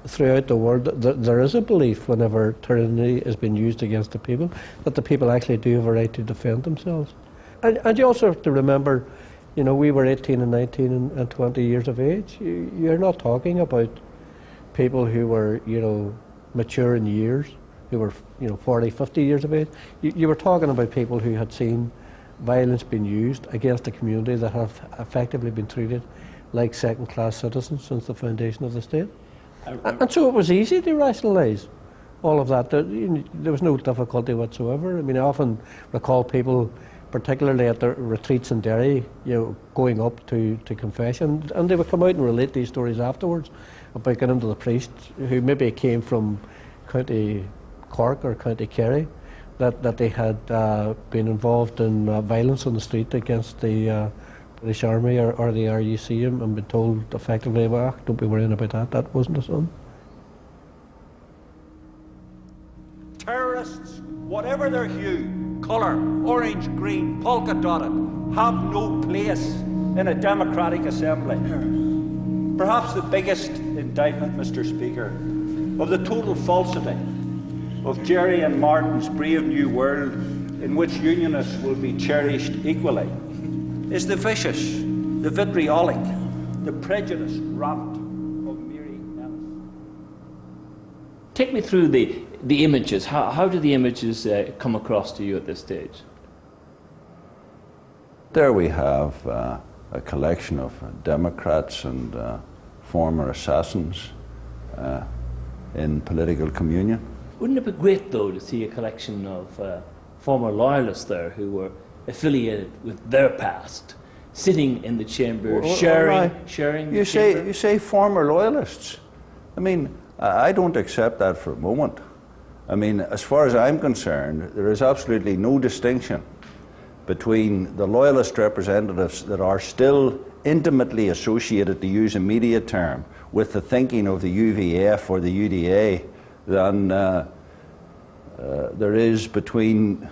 throughout the world there is a belief, whenever tyranny is being used against the people, that the people actually do have a right to defend themselves. And you also have to remember, you know, we were 18 and 19 and 20 years of age. You're not talking about people who were, you know, mature in years, who were, you know, 40, 50 years of age. You were talking about people who had seen violence being used against a community that have effectively been treated like second-class citizens since the foundation of the state. And so it was easy to rationalise all of that. There was no difficulty whatsoever. I mean, I often recall people, particularly at the retreats in Derry, you know, going up to confession, and they would come out and relate these stories afterwards about getting to the priest who maybe came from County Cork or County Kerry, that they had been involved in violence on the street against the British Army or the RUC, and been told effectively, well, don't be worrying about that, that wasn't the son. Terrorists, whatever their hue, colour, orange, green, polka dotted, have no place in a democratic assembly. Perhaps the biggest indictment, Mr. Speaker, of the total falsity of Jerry and Martin's brave new world in which unionists will be cherished equally is the vicious, the vitriolic, the prejudiced rant of Mary Ennis. Take me through the images. How do the images come across to you at this stage? There we have a collection of Democrats and former assassins in political communion. Wouldn't it be great, though, to see a collection of former loyalists there who were affiliated with their past, sitting in the chamber, sharing You say former loyalists. I mean, I don't accept that for a moment. I mean, as far as I'm concerned, there is absolutely no distinction between the loyalist representatives that are still intimately associated, to use a media term, with the thinking of the UVF or the UDA than there is between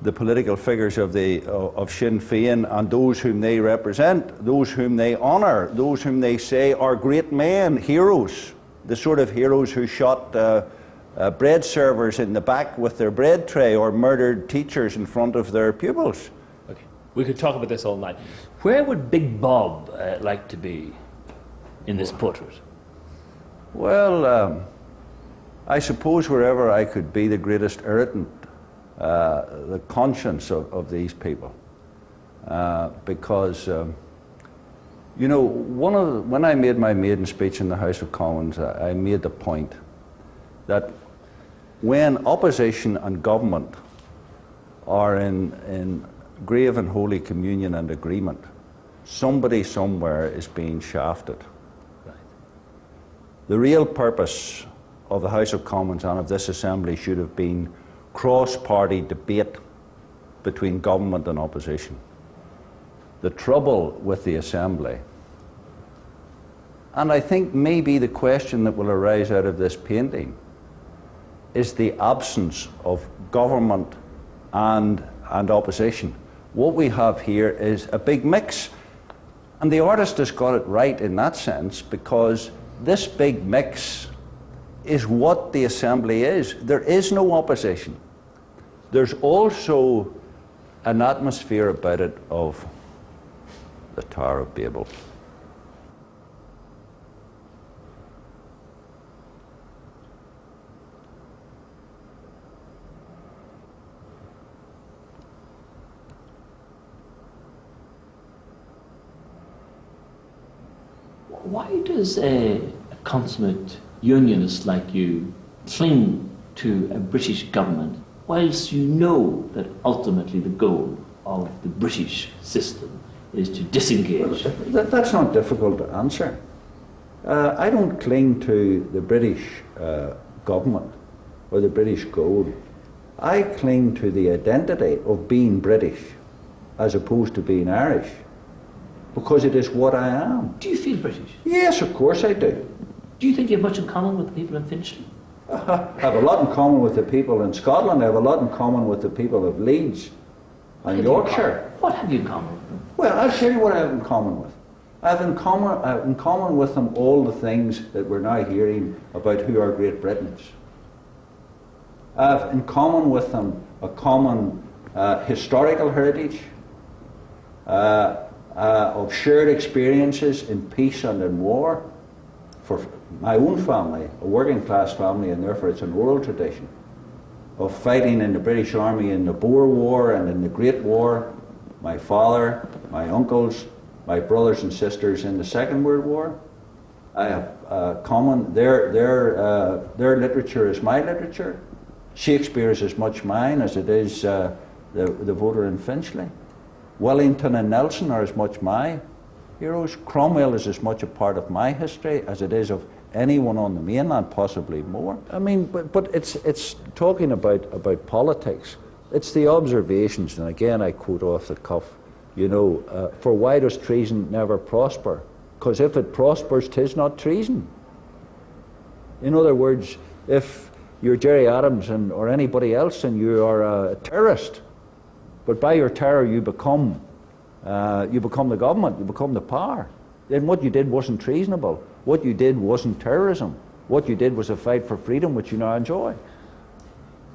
the political figures of Sinn Féin and those whom they represent, those whom they honour, those whom they say are great men, heroes, the sort of heroes who shot bread servers in the back with their bread tray or murdered teachers in front of their pupils. Okay, we could talk about this all night. Where would Big Bob like to be in this portrait? Well, I suppose wherever I could be the greatest irritant, the conscience of these people, because you know, when I made my maiden speech in the House of Commons, I made the point that when opposition and government are in grave and holy communion and agreement, somebody somewhere is being shafted. Right. The real purpose of the House of Commons and of this Assembly should have been cross-party debate between government and opposition. The trouble with the Assembly, and I think maybe the question that will arise out of this painting, is the absence of government and opposition. What we have here is a big mix, and the artist has got it right in that sense, because this big mix is what the Assembly is. There is no opposition. There's also an atmosphere about it of the Tower of Babel. Why does a consummate unionist like you cling to a British government whilst you know that ultimately the goal of the British system is to disengage? That's not difficult to answer. I don't cling to the British government or the British goal. I cling to the identity of being British as opposed to being Irish, because it is what I am. Do you feel British? Yes, of course I do. Do you think you have much in common with the people in Finchley? I have a lot in common with the people in Scotland. I have a lot in common with the people of Leeds and Yorkshire. What have you in common with them? Well, I'll tell you what I have in common with. I have in common with them all the things that we're now hearing about who are Great Britons. I have in common with them a common historical heritage, of shared experiences in peace and in war. For my own family, a working class family, and therefore it's an oral tradition of fighting in the British Army in the Boer War and in the Great War. My father, my uncles, my brothers and sisters in the Second World War. I have common, their literature is my literature. Shakespeare is as much mine as it is the voter in Finchley. Wellington and Nelson are as much my heroes. Cromwell is as much a part of my history as it is of anyone on the mainland, possibly more. I mean, but it's talking about politics. It's the observations, and again I quote off the cuff, you know, for why does treason never prosper? Because if it prospers, 'tis not treason. In other words, if you're Gerry Adams or anybody else and you are a terrorist, but by your terror you become the government, you become the power, then what you did wasn't treasonable. What you did wasn't terrorism. What you did was a fight for freedom, which you now enjoy.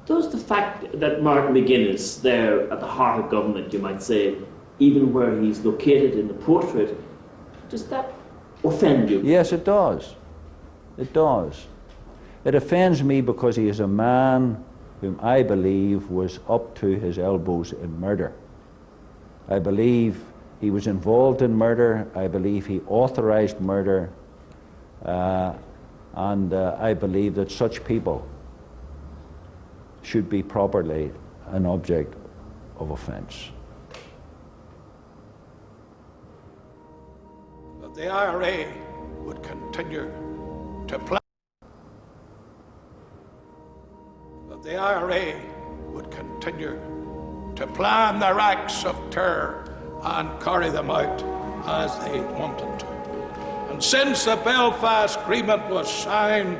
Does the fact that Martin McGuinness, there at the heart of government, you might say, even where he's located in the portrait, does that offend you? Yes, it does. It does. It offends me because he is a man whom I believe was up to his elbows in murder. I believe he was involved in murder. I believe he authorized murder. And I believe that such people should be properly an object of offence. That the IRA would continue to plan. That the IRA would continue to plan their acts of terror and carry them out as they wanted to. And since the Belfast Agreement was signed,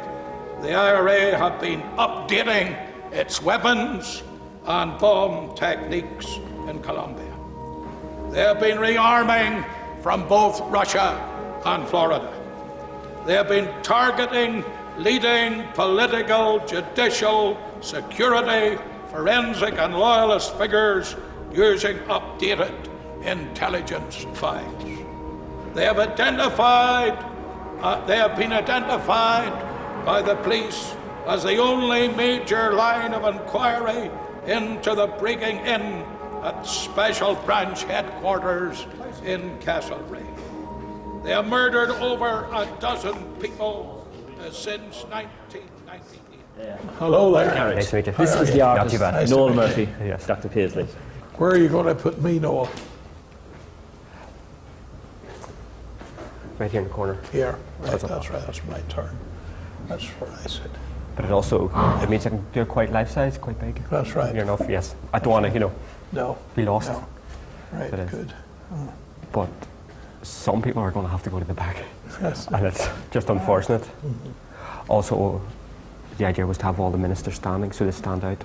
the IRA have been updating its weapons and bomb techniques in Colombia. They have been rearming from both Russia and Florida. They have been targeting leading political, judicial, security, forensic and loyalist figures using updated intelligence files. They have been identified by the police as the only major line of inquiry into the breaking in at Special Branch headquarters in Castlereagh. They have murdered over a dozen people since 1998. Hello there. Nice to meet you. This is the artist, Noel Murphy, Dr. Paisley. Where are you going to put me, Noel? Right here in the corner. Here. Right, that's right. That's my turn. That's where I sit. But it means I can do it quite life-size, quite big. That's right. Near enough, yes. I don't want to, no, be lost. No. Right, good. But some people are going to have to go to the back. Yes. And it's just unfortunate. Also, the idea was to have all the ministers standing, so they stand out.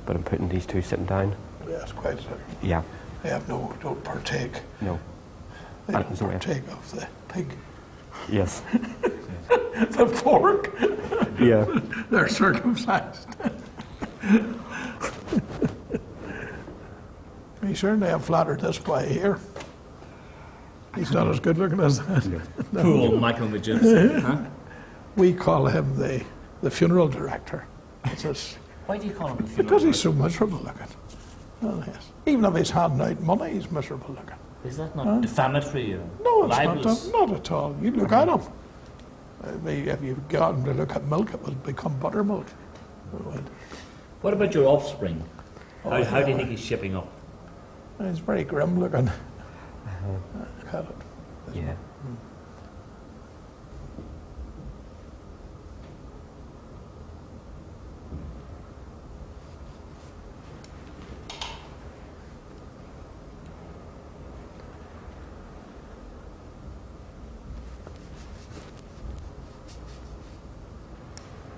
But I'm putting these two sitting down. Yes, quite so. Yeah. They have don't partake. No. They don't partake of the pig. Yes. The pork. Yeah. They're circumcised. He certainly have flattered this boy here. He's not as good looking as that. No. Poor Michael McGibbs. Huh? We call him the funeral director. Why do you call him the funeral Because he's so miserable looking. Oh, yes. Even if he's handing out money, he's miserable looking. Is that not defamatory or No, it's libelous? not at all. You look at him. If you got him to look at milk, it would become buttermilk. What about your offspring? Oh, How do you think he's shaping up? He's very grim looking. Look at it. Yeah.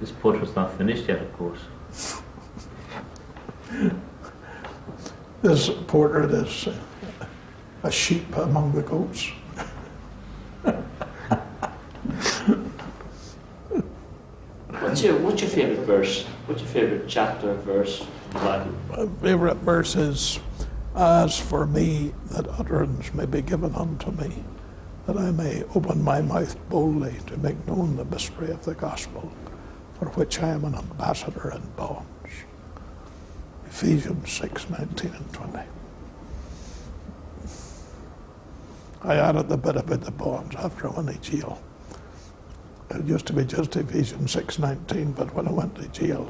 This portrait's not finished yet, of course. This portrait is a sheep among the goats. What's your favourite verse? What's your favourite chapter, verse in the Bible? My favourite verse is, "As for me, that utterance may be given unto me, that I may open my mouth boldly to make known the mystery of the gospel, for which I am an ambassador in bonds." Ephesians 6:19 and 20. I added the bit about the bonds after I went to jail. It used to be just Ephesians 6:19, but when I went to jail,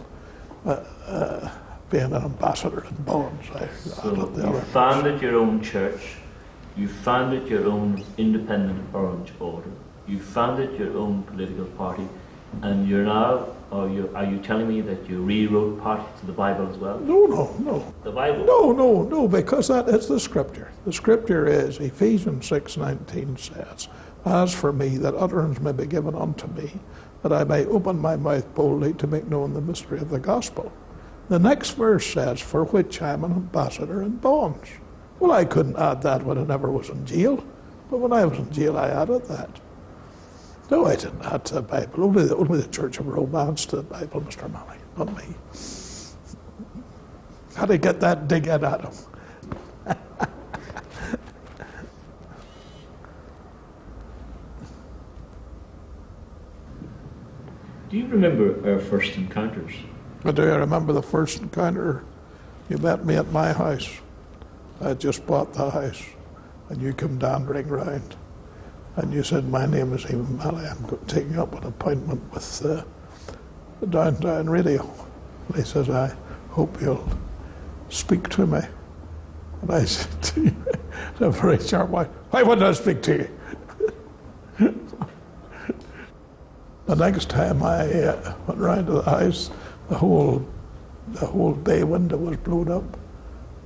being an ambassador in bonds, I added the you other. founded your own church, you founded your own independent Orange Order, you founded your own political party, and you're now, are you telling me that you rewrote part of the Bible as well? No. The Bible? No, because that is the scripture. The scripture is, Ephesians 6:19 says, "As for me, that utterance may be given unto me, that I may open my mouth boldly to make known the mystery of the gospel." The next verse says, "For which I am an ambassador in bonds." Well, I couldn't add that when I never was in jail, but when I was in jail, I added that. No, I didn't add to the Bible. Only the Church of Rome adds to the Bible, Mr. Malley, not me. How to get that dig in at him? Do you remember our first encounters? But do I remember the first encounter? You met me at my house. I had just bought the house, and you came dandering round, and you said, "My name is Eamon Malley. I'm taking up an appointment with the Downtown Radio." And he says, "I hope you'll speak to me." And I said to you, in a very sharp way, "Why wouldn't I speak to you?" The next time I went round to the house, the whole bay window was blown up.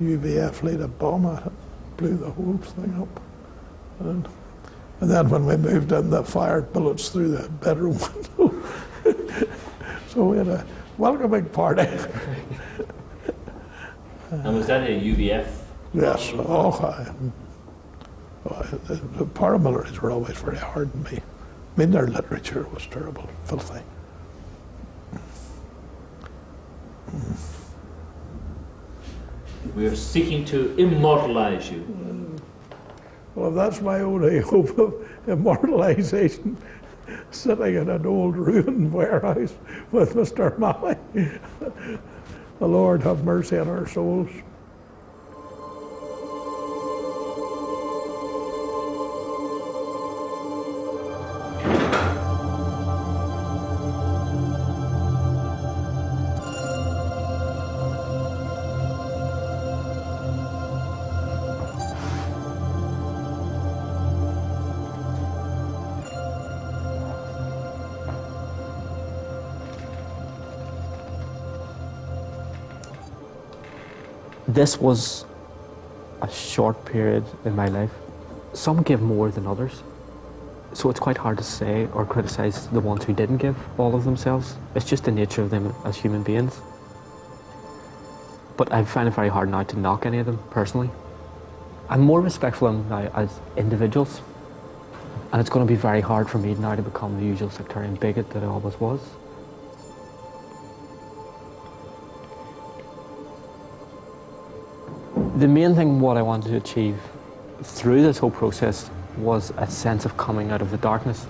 UVF laid a bomb at it, blew the whole thing up. And then when we moved in, they fired bullets through the bedroom window. So we had a welcoming party. And was that a UVF? Yes, the paramilitaries were always very hard on me. I mean, their literature was terrible, filthy. We are seeking to immortalize you. Well, that's my only hope of immortalization, sitting in an old ruined warehouse with Mr. Malley. The Lord have mercy on our souls. This was a short period in my life. Some give more than others, so it's quite hard to say or criticise the ones who didn't give all of themselves. It's just the nature of them as human beings. But I find it very hard now to knock any of them personally. I'm more respectful of them now as individuals, and it's going to be very hard for me now to become the usual sectarian bigot that I always was. The main thing what I wanted to achieve through this whole process was a sense of coming out of the darkness.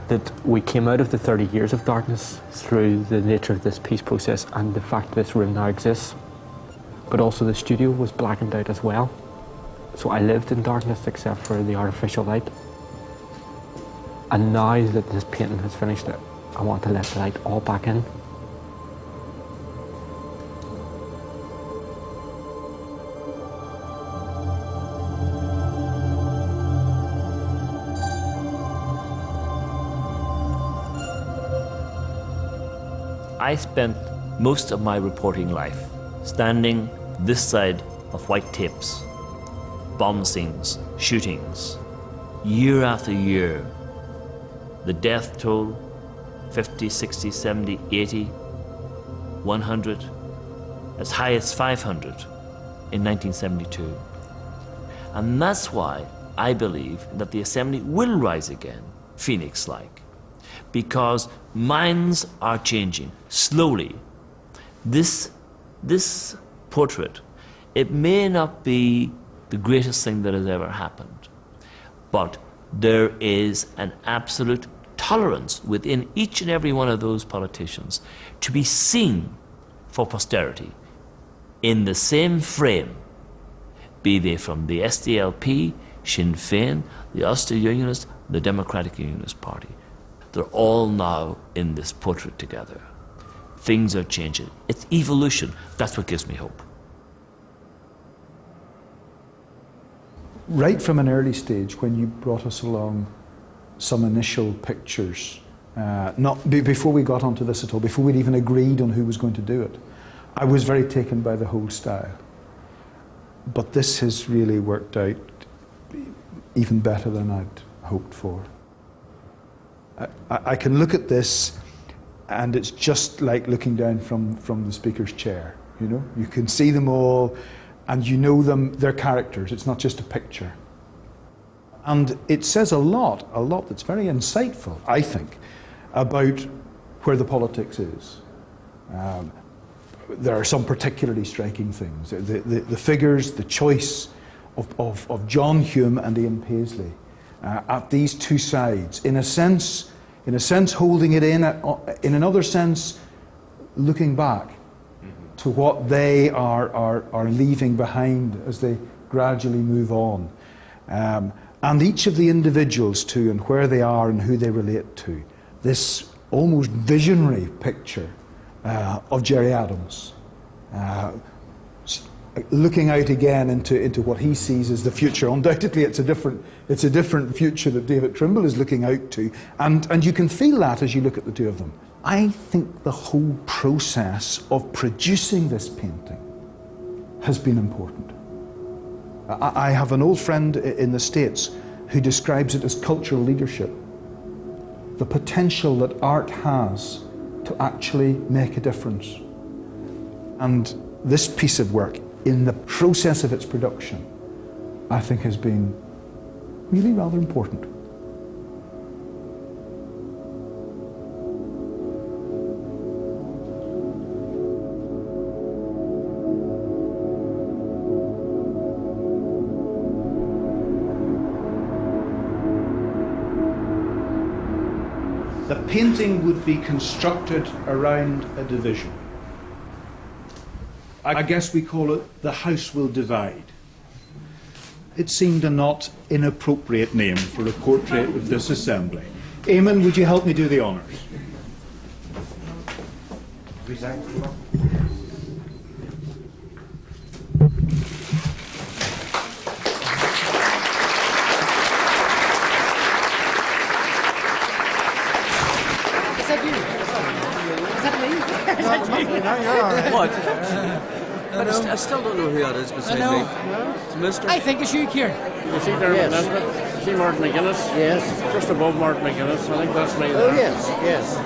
That we came out of the 30 years of darkness through the nature of this peace process and the fact that this room now exists. But also the studio was blackened out as well. So I lived in darkness except for the artificial light. And now that this painting has finished, I want to let the light all back in. I spent most of my reporting life standing this side of white tapes, bomb scenes, shootings, year after year. The death toll, 50, 60, 70, 80, 100, as high as 500 in 1972. And that's why I believe that the Assembly will rise again, Phoenix-like, because minds are changing slowly. This portrait, it may not be the greatest thing that has ever happened, but there is an absolute tolerance within each and every one of those politicians to be seen for posterity in the same frame, be they from the SDLP, Sinn Féin, the Ulster Unionists, the Democratic Unionist Party. They're all now in this portrait together. Things are changing. It's evolution. That's what gives me hope. Right from an early stage, when you brought us along some initial pictures, before we got onto this at all, before we'd even agreed on who was going to do it, I was very taken by the whole style. But this has really worked out even better than I'd hoped for. I can look at this and it's just like looking down from the Speaker's chair, you know? You can see them all and you know them, they're characters, it's not just a picture. And it says a lot that's very insightful, I think, about where the politics is. There are some particularly striking things. The figures, the choice of John Hume and Ian Paisley at these two sides, in a sense holding it in another sense looking back to what they are leaving behind as they gradually move on. And each of the individuals too, and where they are and who they relate to. This almost visionary picture of Gerry Adams, looking out again into what he sees as the future. Undoubtedly, it's a different future that David Trimble is looking out to, and you can feel that as you look at the two of them. I think the whole process of producing this painting has been important. I have an old friend in the States who describes it as cultural leadership. The potential that art has to actually make a difference. And this piece of work, in the process of its production, I think has been really rather important. The painting would be constructed around a division. I guess we call it The House Will Divide. It seemed a not inappropriate name for a portrait of this assembly. Eamon, would you help me do the honours? What? But I still don't know who that is beside me. It's a mystery. I think it's you, Kieran. You see Dermot yes. Nesbitt? See Martin McGuinness? Yes. Just above Martin McGuinness. I think that's me. Oh, yes, yes.